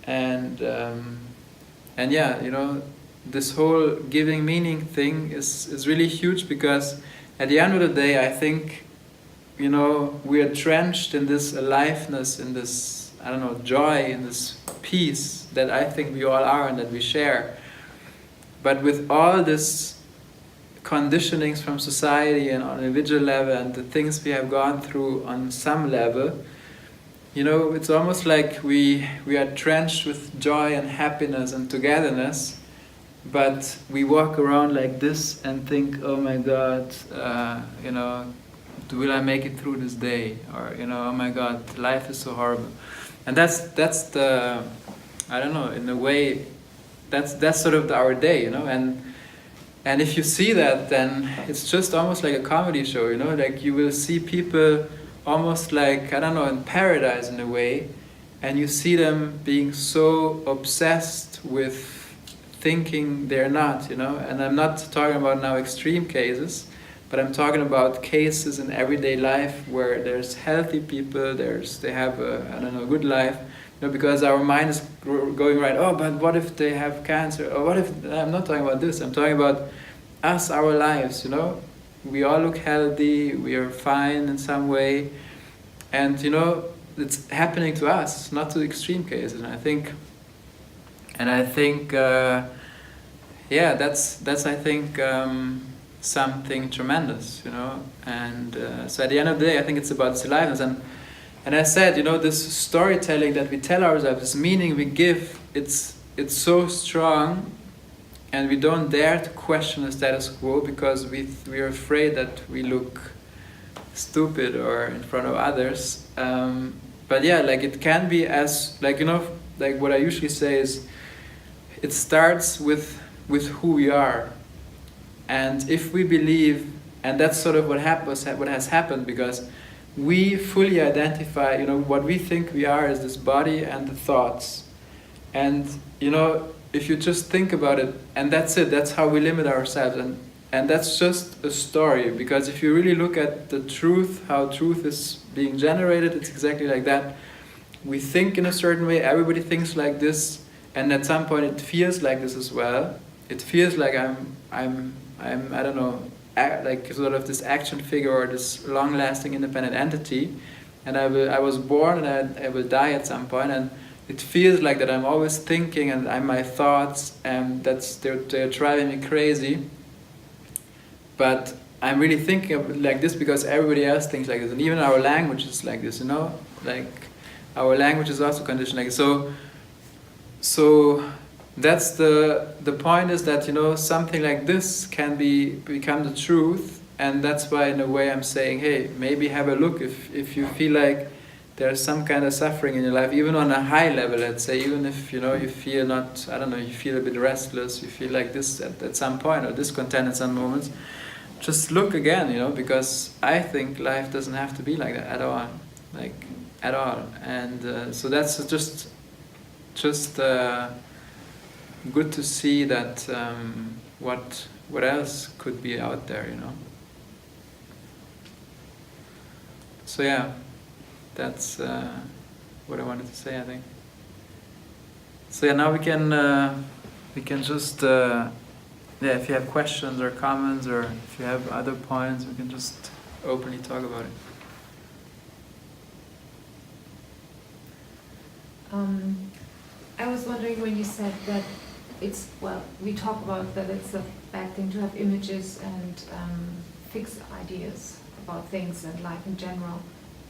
And yeah, you know, this whole giving meaning thing is really huge because at the end of the day, I think, you know, we are drenched in this aliveness, in this, I don't know, joy, in this peace that I think we all are and that we share. But with all this conditionings from society and on an individual level and the things we have gone through on some level, you know, it's almost like we are drenched with joy and happiness and togetherness, but we walk around like this and think, oh my God, you know, will I make it through this day? Or, you know, oh my God, life is so horrible. And that's the, I don't know, in a way, that's sort of our day, you know. And if you see that, then it's just almost like a comedy show, you know. Like you will see people almost like, I don't know, in paradise in a way, and you see them being so obsessed with thinking they're not, you know. And I'm not talking about now extreme cases, but I'm talking about cases in everyday life where there's healthy people, they have a, I don't know, good life, you know, because our mind is going right, oh, but what if they have cancer? Or what if, I'm not talking about this, I'm talking about us, our lives, you know. We all look healthy, we are fine in some way, and, you know, it's happening to us, not to extreme cases. And I think, yeah, that's I think, something tremendous, you know. And so at the end of the day, I think it's about this aliveness. And I said, you know, this storytelling that we tell ourselves, this meaning we give, it's so strong, and we don't dare to question the status quo because we're afraid that we look stupid or in front of others. But yeah, like it can be as, like, you know, like what I usually say is, it starts with who we are. And if we believe, and that's sort of what has happened, because we fully identify, you know, what we think we are is this body and the thoughts. And, you know, if you just think about it, and that's it, that's how we limit ourselves. And that's just a story, because if you really look at the truth, how truth is being generated, it's exactly like that. We think in a certain way, everybody thinks like this, and at some point it feels like this as well. It feels like I'm I don't know, like sort of this action figure or this long-lasting independent entity, and I was born and I will die at some point, and it feels like that I'm always thinking, and I'm my thoughts, and they're driving me crazy. But I'm really thinking of it like this because everybody else thinks like this, and even our language is like this, like our language is also conditioned like this. So that's the point, is that something like this can become the truth, and that's why in a way I'm saying, hey, maybe have a look if you feel like there's some kind of suffering in your life, even on a high level, let's say, even if you feel not, I don't know, you feel a bit restless, you feel like this at some point, or discontent at some moments, just look again, because I think life doesn't have to be like that at all, like at all. And so that's just good to see that what else could be out there, So yeah, that's what I wanted to say, I think. So yeah, now we can just if you have questions or comments, or if you have other points, we can just openly talk about it. I was wondering when you said that we talk about that it's a bad thing to have images and fixed ideas about things and life in general,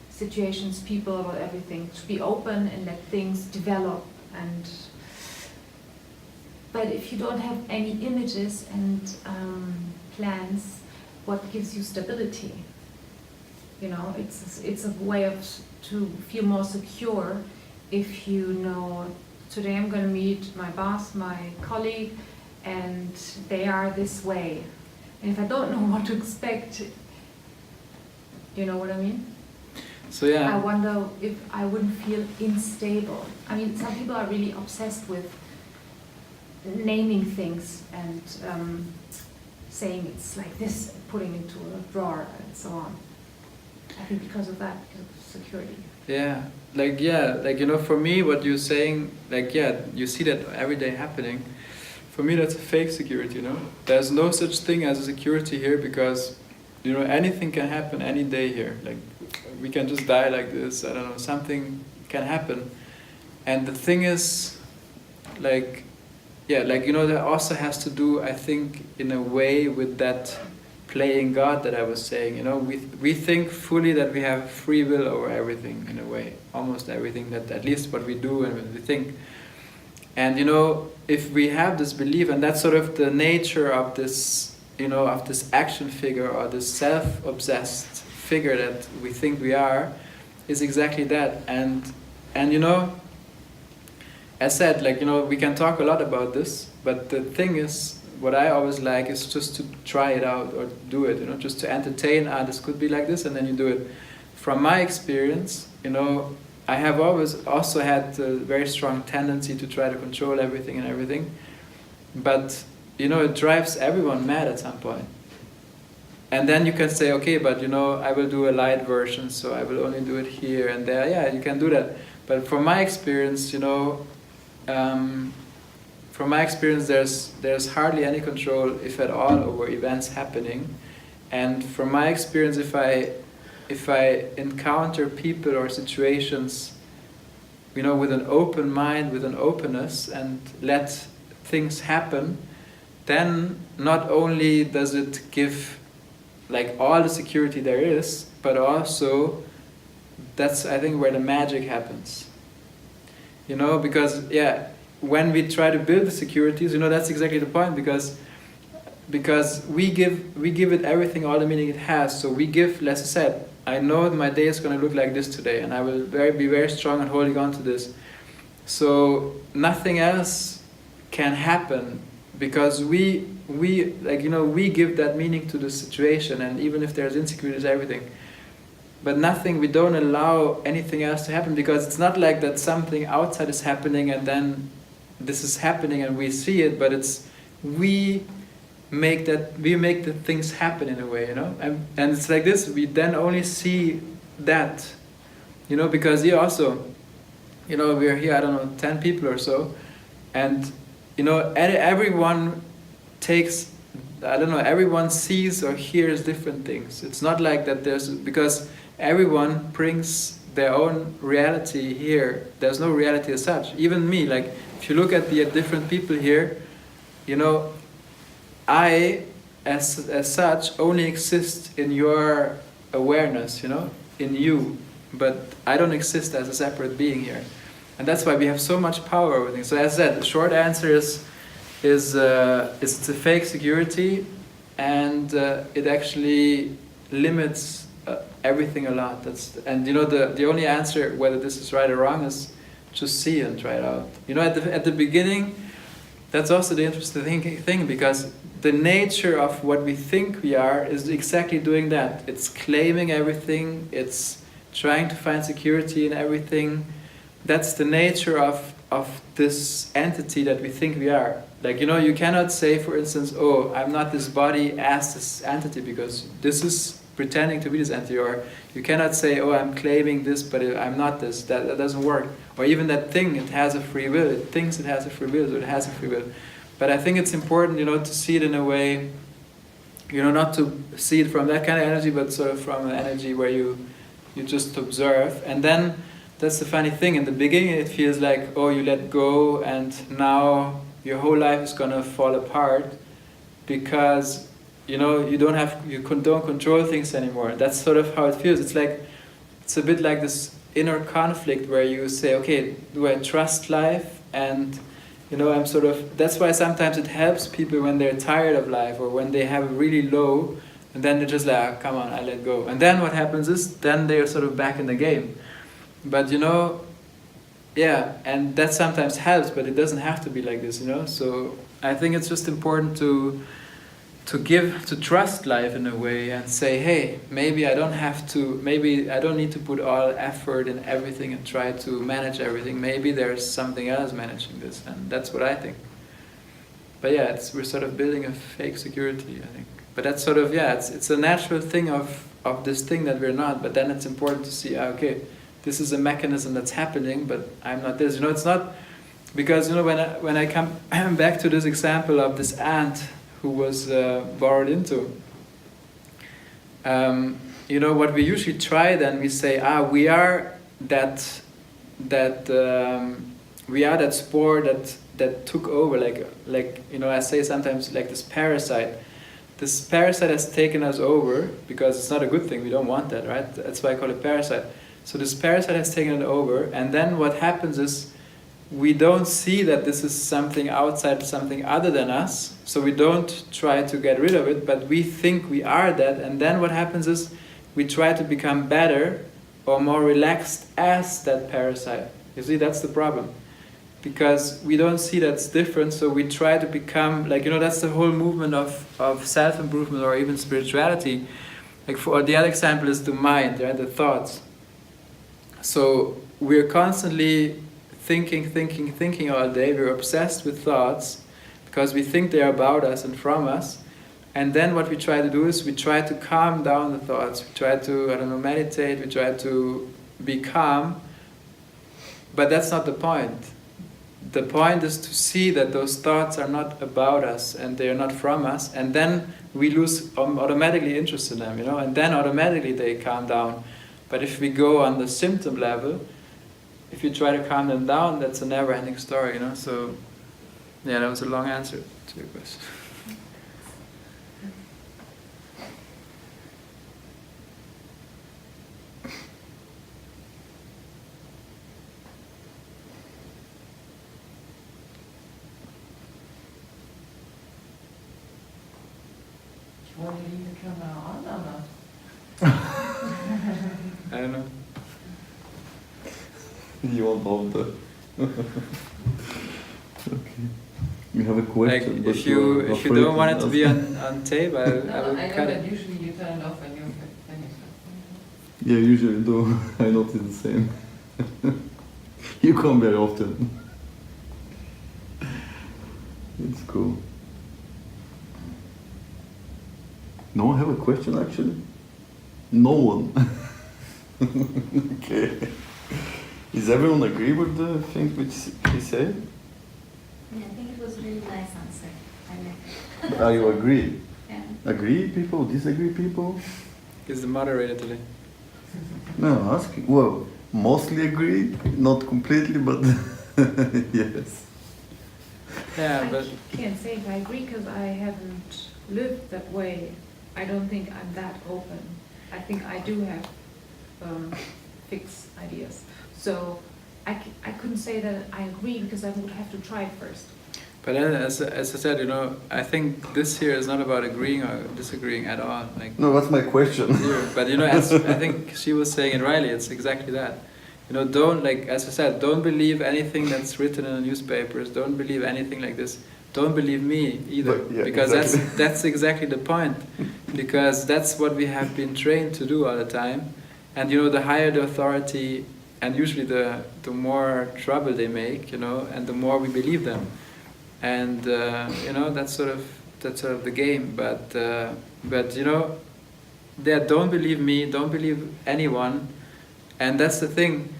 situations, people, about everything, to be open and let things develop. But if you don't have any images and plans, what gives you stability? It's a way to feel more secure if you know, today I'm going to meet my boss, my colleague, and they are this way. And if I don't know what to expect, you know what I mean? So yeah. I wonder if I wouldn't feel unstable. I mean, some people are really obsessed with naming things and saying it's like this, putting into a drawer and so on. I think because of that, because of security. Yeah, for me, what you're saying, you see that every day happening. For me, that's a fake security, There's no such thing as a security here, because, anything can happen any day here. Like, we can just die like this, I don't know, something can happen. And the thing is, that also has to do, I think, in a way with that playing God that I was saying. We think fully that we have free will over everything, in a way, almost everything, that at least what we do and what we think. And if we have this belief, and that's sort of the nature of this, of this action figure, or this self-obsessed figure that we think we are, is exactly that. And as said, we can talk a lot about this, but the thing is, what I always like is just to try it out or do it, just to entertain, this could be like this, and then you do it. From my experience, I have always also had a very strong tendency to try to control everything, but it drives everyone mad at some point. And then you can say, okay, but I will do a light version, so I will only do it here and there. Yeah, you can do that. But from my experience, there's hardly any control, if at all, over events happening. And from my experience, if I encounter people or situations, with an open mind, with an openness, and let things happen, then not only does it give all the security there is, but also that's, I think, where the magic happens. Because when we try to build the securities, that's exactly the point, because we give it everything, all the meaning it has. So we give, as I said, I know my day is going to look like this today, and I will be very strong in holding on to this. So nothing else can happen, because we give that meaning to the situation, and even if there's insecurities, everything. But we don't allow anything else to happen, because it's not like that something outside is happening and then this is happening and we see it, but we make the things happen in a way, and it's like this, we then only see that, because also, we're here, I don't know, 10 people or so, and everyone takes I don't know, everyone sees or hears different things. It's not like that because everyone brings their own reality here. There's no reality as such. Even me, like, if you look at the different people here, I, as such, only exist in your awareness, in you. But I don't exist as a separate being here. And that's why we have so much power over things. So as I said, the short answer is it's a fake security, and it actually limits everything a lot. The only answer whether this is right or wrong is just see and try it out. At the beginning, that's also the interesting thing, because the nature of what we think we are is exactly doing that. It's claiming everything. It's trying to find security in everything. That's the nature of this entity that we think we are. Like, you cannot say, for instance, oh, I'm not this body as this entity, because this is pretending to be this entity. Or you cannot say, oh, I'm claiming this, but I'm not this. That doesn't work. Or even that thing, it has a free will. It thinks it has a free will, so it has a free will. But I think it's important, to see it in a way, not to see it from that kind of energy, but sort of from an energy where you just observe. And then that's the funny thing. In the beginning, it feels like, oh, you let go, and now your whole life is gonna fall apart because you don't control things anymore. That's sort of how it feels. It's a bit like this inner conflict where you say, okay, do I trust life? And I'm sort of. That's why sometimes it helps people when they're tired of life or when they have really low, and then they're just like, oh, come on, I let go. And then what happens is, then they're sort of back in the game. But yeah, and that sometimes helps, but it doesn't have to be like this, So I think it's just important to trust life in a way and say, hey, maybe I don't need to put all effort in everything and try to manage everything. Maybe there's something else managing this, and that's what I think. But yeah, we're sort of building a fake security, I think. But that's sort of, it's a natural thing of this thing that we're not, but then it's important to see, okay, this is a mechanism that's happening, but I'm not this. It's not, because when I come back to this example of this ant who was borrowed into, what we usually try then, we say, we are that spore that took over, I say sometimes, like this parasite. This parasite has taken us over, because it's not a good thing, we don't want that, right? That's why I call it parasite. So this parasite has taken it over, and then what happens is we don't see that this is something outside, something other than us, so we don't try to get rid of it, but we think we are that, and then what happens is we try to become better or more relaxed as that parasite. You see, that's the problem. Because we don't see that's different, so we try to become, that's the whole movement of self-improvement or even spirituality. For the other example is the mind, right? The thoughts. So we're constantly thinking all day. We're obsessed with thoughts because we think they're about us and from us. And then what we try to do is we try to calm down the thoughts. We try to, meditate. We try to be calm. But that's not the point. The point is to see that those thoughts are not about us and they are not from us. And then we lose automatically interest in them, and then automatically they calm down. But if we go on the symptom level, if you try to calm them down, that's a never-ending story, So, yeah, that was a long answer to your question. Ich wollte diese Kamera an, aber... I don't know. You want all the... Okay. We have a question. If you don't want it to be on tape, I will cut it. Usually you turn it off when you're finished. Yeah, usually do. I notice the same. You come very often. It's cool. No one have a question actually? No one. Okay. Does everyone agree with the things which he said? Yeah, I think it was a really nice answer. I like it. You agree? agree people, disagree people? He's the moderator today. No, asking. Well, mostly agree, not completely, but yes. Yeah, but I can't say if I agree because I haven't lived that way. I don't think I'm that open. I think I do have fixed ideas. So I couldn't say that I agree because I would have to try it first. But as I said, you know, I think this here is not about agreeing or disagreeing at all. Like, No, that's my question. zero. But you know, as I think she was saying it rightly, it's exactly that. You know, don't, like, as I said, don't believe anything that's written in the newspapers. Don't believe anything like this. Don't believe me either, But, yeah, because exactly. that's exactly the point. Because that's what we have been trained to do all the time. And you know, the higher the authority, and usually the more trouble they make, you know, and the more we believe them. And you know, that's sort of the game. But you know, don't believe me, don't believe anyone. And that's the thing,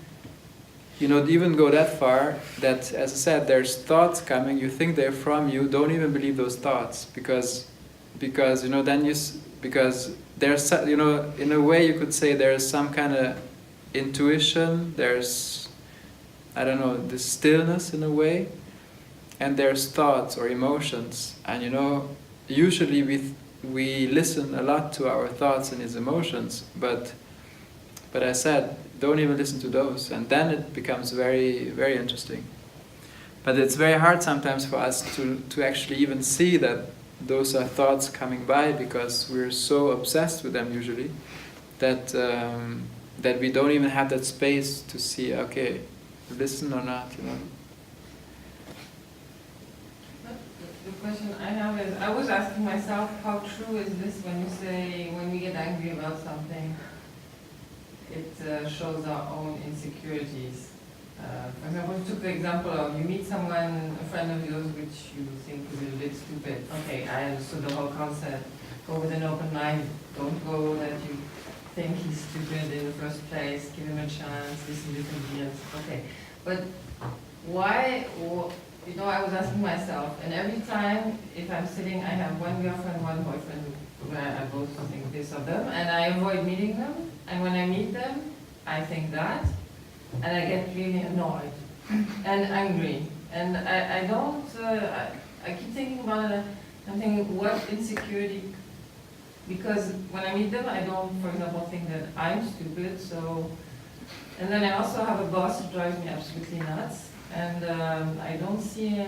you know, even go that far that, as I said, there's thoughts coming, you think they're from you, don't even believe those thoughts, because you know, then because there's, you know, in a way you could say there's some kind of intuition, there's, I don't know, this stillness in a way, and there's thoughts or emotions, and you know, usually we listen a lot to our thoughts and his emotions, but I said, don't even listen to those, and then it becomes very, very interesting. But it's very hard sometimes for us to actually even see that those are thoughts coming by, because we're so obsessed with them usually, that that we don't even have that space to see, okay, listen or not, you know. The question I have is, I was asking myself, how true is this when you say, when we get angry about something, it shows our own insecurities. For example, you took the example of you meet someone, a friend of yours, which you think is a bit stupid. Okay, I understood the whole concept. Go with an open mind. Don't go that you think he's stupid in the first place. Give him a chance. Listen to different ideas. Okay, but why? You know, I was asking myself, and every time if I'm sitting, I have one girlfriend, one boyfriend, where I both think this of them, and I avoid meeting them. And when I meet them, I think that, and I get really annoyed and angry. And I don't, I keep thinking about it, I'm thinking, what insecurity, because when I meet them, I don't, for example, think that I'm stupid, so, and then I also have a boss who drives me absolutely nuts, and I don't see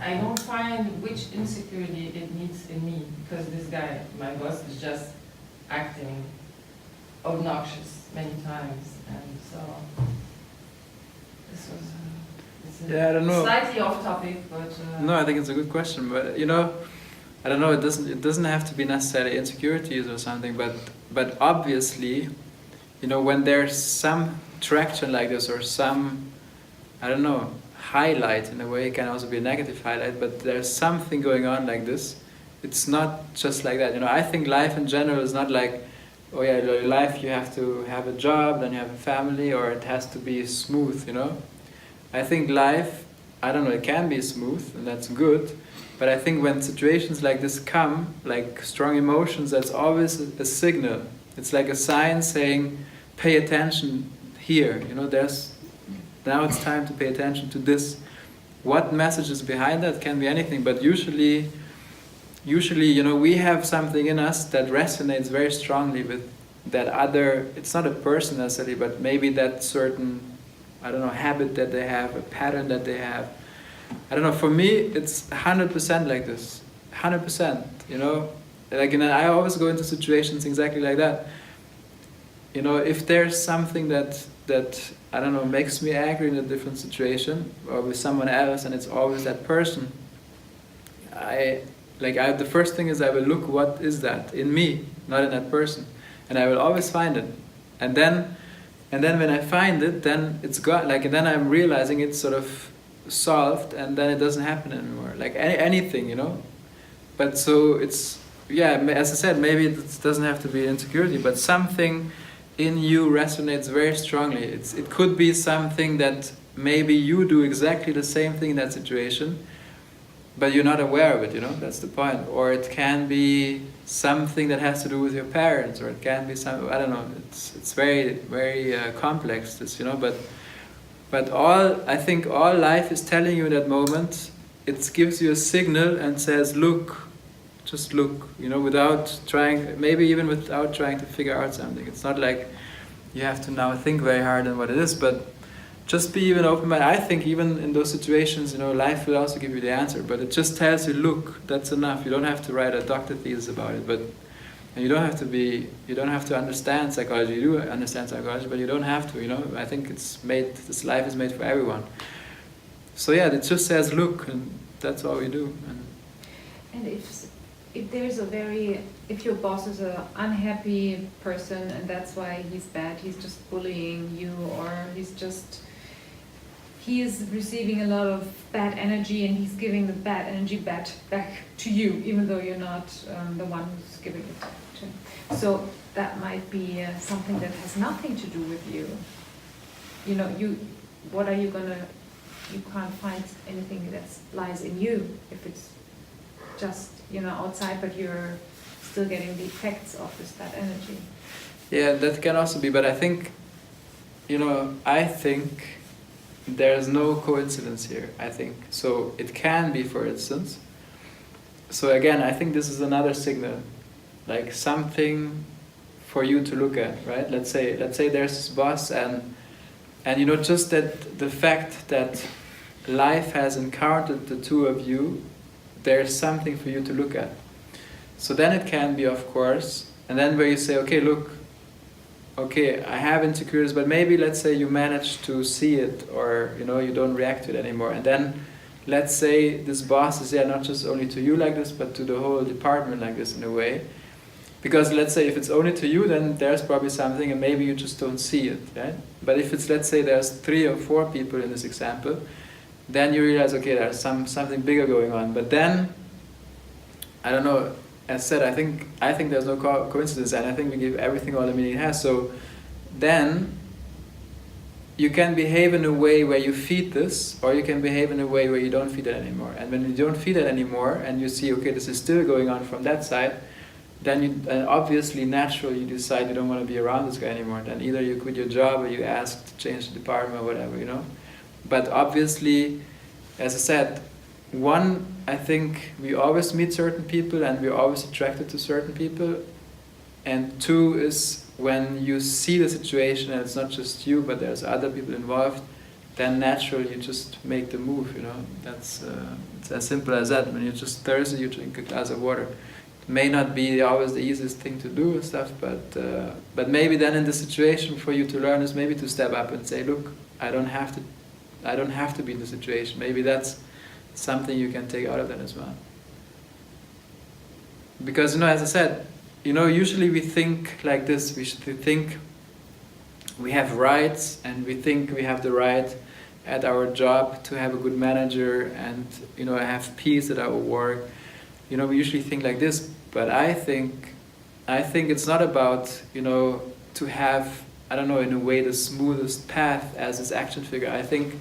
I don't find which insecurity it needs in me, because this guy, my boss, is just acting obnoxious many times, and so this was Yeah, I don't know. Slightly off topic, but No, I think it's a good question, but you know, I don't know. It doesn't have to be necessarily insecurities or something, but obviously, you know, when there's some traction like this or some, I don't know, highlight in a way, it can also be a negative highlight, but there's something going on like this. It's not just like that, you know. I think life in general is not like, oh yeah, life you have to have a job, then you have a family, or it has to be smooth, you know. I think life, I don't know, it can be smooth, and that's good, but I think when situations like this come, like strong emotions, that's always a signal. It's like a sign saying, pay attention here, you know, now it's time to pay attention to this. What message is behind that can be anything, but usually, you know, we have something in us that resonates very strongly with that other, it's not a person necessarily, but maybe that certain, I don't know, habit that they have, a pattern that they have. I don't know, for me, it's 100% like this. 100%, you know? Like, and I always go into situations exactly like that. You know, if there's something that I don't know, makes me angry in a different situation, or with someone else, and it's always that person, the first thing is I will look, what is that in me, not in that person, and I will always find it, and then when I find it, then it's gone. Like, and then I'm realizing it's sort of solved, and then it doesn't happen anymore. Like anything, you know. But so it's, yeah, as I said, maybe it doesn't have to be insecurity, but something in you resonates very strongly. It could be something that maybe you do exactly the same thing in that situation, but you're not aware of it, you know, that's the point. Or it can be something that has to do with your parents, or it can be some, I don't know, it's very, very complex, this, you know, but I think all life is telling you in that moment, it gives you a signal and says, look, just look, you know, without trying, maybe even without trying to figure out something. It's not like you have to now think very hard on what it is, but just be even open-minded. I think even in those situations, you know, life will also give you the answer, but it just tells you, look, that's enough. You don't have to write a doctor thesis about it, but and you don't have to understand psychology. You do understand psychology, but you don't have to, you know. I think this life is made for everyone. So yeah, it just says, look, and that's all we do. And if your boss is an unhappy person and that's why he's bad, he's just bullying you, or he is receiving a lot of bad energy and he's giving the bad energy back to you, even though you're not the one who's giving it to him. So that might be something that has nothing to do with you. You know, what are you gonna? You can't find anything that lies in you if it's just, you know, outside, but you're still getting the effects of this bad energy. Yeah, that can also be, but I think, you know, there's no coincidence here, I think. So it can be, for instance. So again, I think this is another signal, like something for you to look at, right? Let's say there's this boss and you know, just that the fact that life has encountered the two of you, there's something for you to look at. So then it can be, of course, and then where you say, okay, look, okay, I have insecurities, but maybe let's say you manage to see it, or you know, you don't react to it anymore. And then let's say this boss is not just only to you like this, but to the whole department like this in a way. Because let's say if it's only to you, then there's probably something and maybe you just don't see it, right? But if it's, let's say there's 3 or 4 people in this example, then you realize, okay, there's something bigger going on. But then, I don't know, as said, I think there's no coincidence, and I think we give everything all the meaning it has. So then you can behave in a way where you feed this, or you can behave in a way where you don't feed it anymore. And when you don't feed it anymore, and you see, okay, this is still going on from that side, then obviously, naturally, you decide you don't want to be around this guy anymore. Then either you quit your job, or you ask to change the department, or whatever, you know. But obviously, as I said, one, I think we always meet certain people and we're always attracted to certain people. And 2 is when you see the situation and it's not just you, but there's other people involved, then naturally you just make the move, you know. That's it's as simple as that. When you're just thirsty, you drink a glass of water. It may not be always the easiest thing to do and stuff, but maybe then in the situation for you to learn is maybe to step up and say, look, I don't have to be in the situation. Maybe that's something you can take out of that as well. Because, you know, as I said, you know, usually we think like this. We think we have rights, and we think we have the right at our job to have a good manager and, you know, have peace at our work. You know, we usually think like this, but I think it's not about, you know, to have, I don't know, in a way the smoothest path as this action figure. I think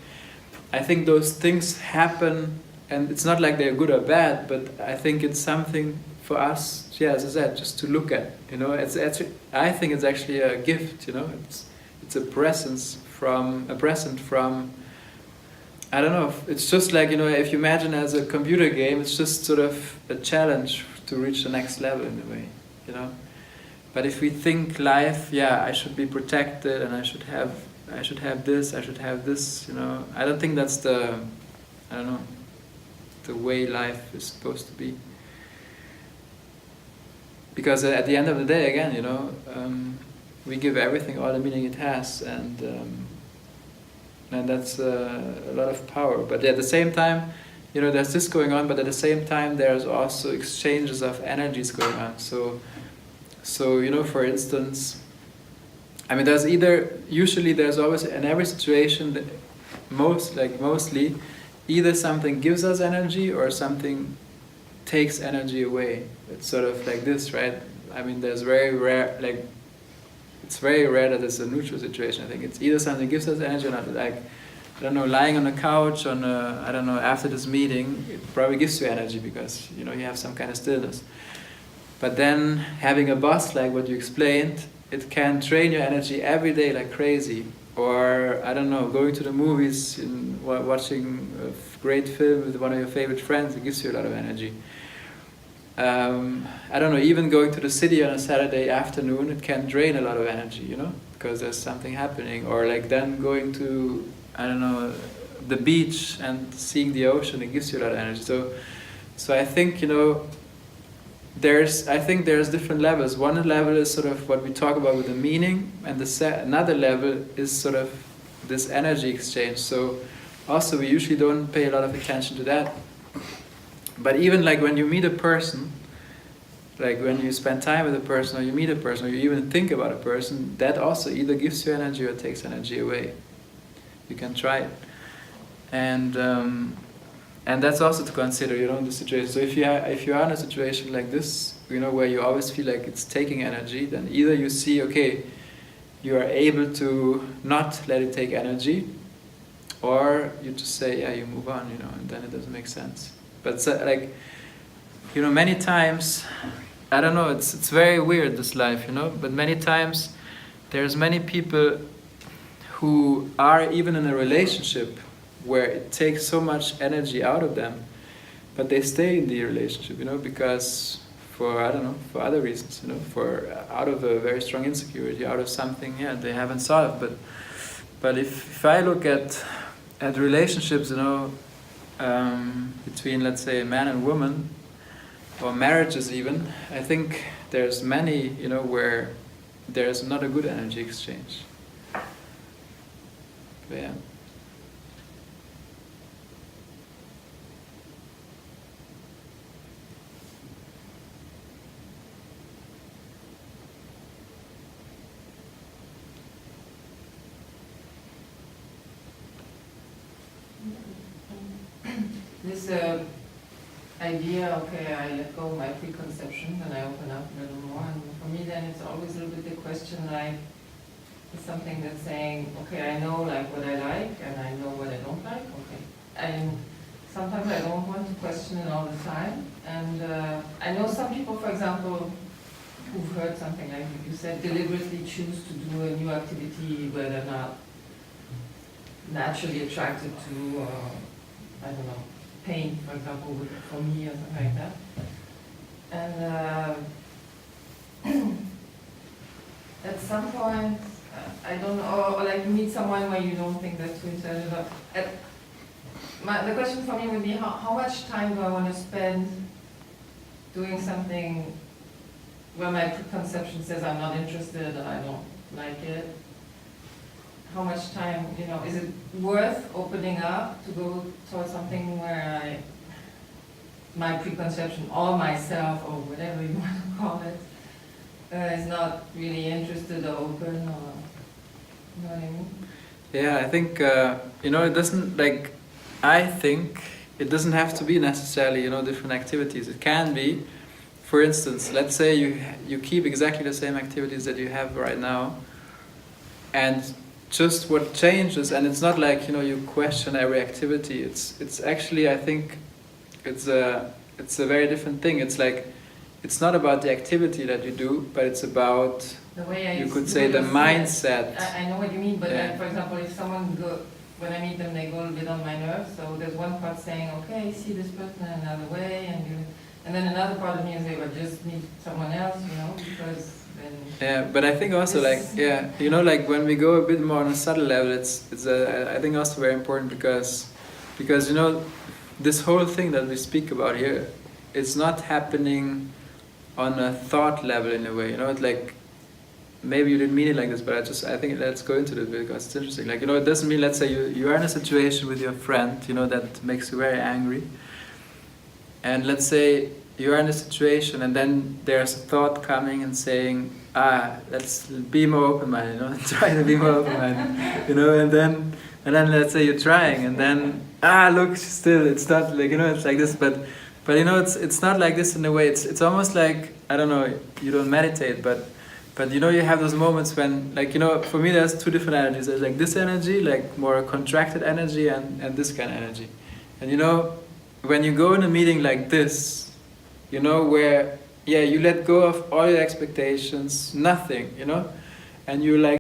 those things happen, and it's not like they're good or bad, but I think it's something for us, yeah, as I said, just to look at. You know, it's actually, I think it's actually a gift. You know, it's a present from. I don't know. It's just like, you know, if you imagine as a computer game, it's just sort of a challenge to reach the next level in a way. You know, but if we think life, yeah, I should be protected, and I should have this, I should have this. You know, I don't think that's the way life is supposed to be. Because at the end of the day, again, you know, we give everything all the meaning it has, and that's a lot of power. But at the same time, you know, there's this going on, but at the same time, there's also exchanges of energies going on. So you know, for instance, I mean, usually there's always, in every situation, mostly, either something gives us energy or something takes energy away. It's sort of like this, right? I mean, it's very rare that it's a neutral situation. I think it's either something gives us energy or not. Like, I don't know, lying on a couch I don't know, after this meeting, it probably gives you energy because, you know, you have some kind of stillness. But then having a boss like what you explained, it can drain your energy every day like crazy. Or, I don't know, going to the movies, watching a great film with one of your favorite friends, it gives you a lot of energy. I don't know, even going to the city on a Saturday afternoon, it can drain a lot of energy, you know, because there's something happening. Or like then going to, I don't know, the beach and seeing the ocean, it gives you a lot of energy. So I think, you know, there's different levels. One level is sort of what we talk about with the meaning, and another level is sort of this energy exchange. So also we usually don't pay a lot of attention to that. But even like when you meet a person, like when you spend time with a person, or you meet a person, or you even think about a person, that also either gives you energy or takes energy away. You can try it. And that's also to consider, you know, in the situation. So if you are in a situation like this, you know, where you always feel like it's taking energy, then either you see, okay, you are able to not let it take energy, or you just say, yeah, you move on, you know, and then it doesn't make sense. But so, like, you know, many times, I don't know, it's very weird, this life, you know, but many times there's many people who are even in a relationship where it takes so much energy out of them, but they stay in the relationship, you know, because for, I don't know, for other reasons, you know, out of a very strong insecurity, out of something, yeah, they haven't solved. But if I look at relationships, you know, between, let's say, a man and woman, or marriages even, I think there's many, you know, where there's not a good energy exchange. But yeah. This idea, okay, I let go of my preconceptions and I open up a little more. And for me, then it's always a little bit the question, like, it's something that's saying, okay, I know like what I like and I know what I don't like. Okay, and sometimes I don't want to question it all the time. And I know some people, for example, who've heard something like you said, deliberately choose to do a new activity where they're not naturally attracted to, I don't know, paint, for example, for me or something like that. And at some point, I don't know, or like you meet someone where you don't think that's too intelligent. The question for me would be, how much time do I want to spend doing something where my preconception says I'm not interested and I don't like it? How much time, you know, is it worth opening up to go towards something where my preconception or myself or whatever you want to call it is not really interested or open, or, you know what I mean? Yeah, I think, you know, it doesn't, like, I think it doesn't have to be necessarily, you know, different activities. It can be, for instance, let's say you keep exactly the same activities that you have right now, and just what changes, and it's not like, you know, you question every activity. It's actually, I think, it's a very different thing. It's like, it's not about the activity that you do, but it's about, the way you could say, the mindset. I know what you mean, but Yeah. like, for example, if someone when I meet them, they go a bit on my nerves. So there's one part saying, okay, see this person in another way, and then another part of me is say, well, just meet someone else, you know, because then. Yeah, but I think also, like, yeah, you know, like when we go a bit more on a subtle level, it's I think also very important because you know, this whole thing that we speak about here, it's not happening on a thought level in a way, you know. It's like, maybe you didn't mean it like this, but I think let's go into it because it's interesting. Like, you know, it doesn't mean, let's say you are in a situation with your friend, you know, that makes you very angry, and let's say you are in a situation and then there's a thought coming and saying, let's be more open-minded, you know, try to be more open-minded, you know, and then let's say you're trying, and then look, still it's not like, you know, it's like this, but you know, it's not like this in a way. It's almost like, I don't know, you don't meditate, but But you know, you have those moments when, like, you know, for me there's two different energies. There's like this energy, like more contracted energy, and this kind of energy. And you know, when you go in a meeting like this, you know, where, yeah, you let go of all your expectations, nothing, you know, and you're like,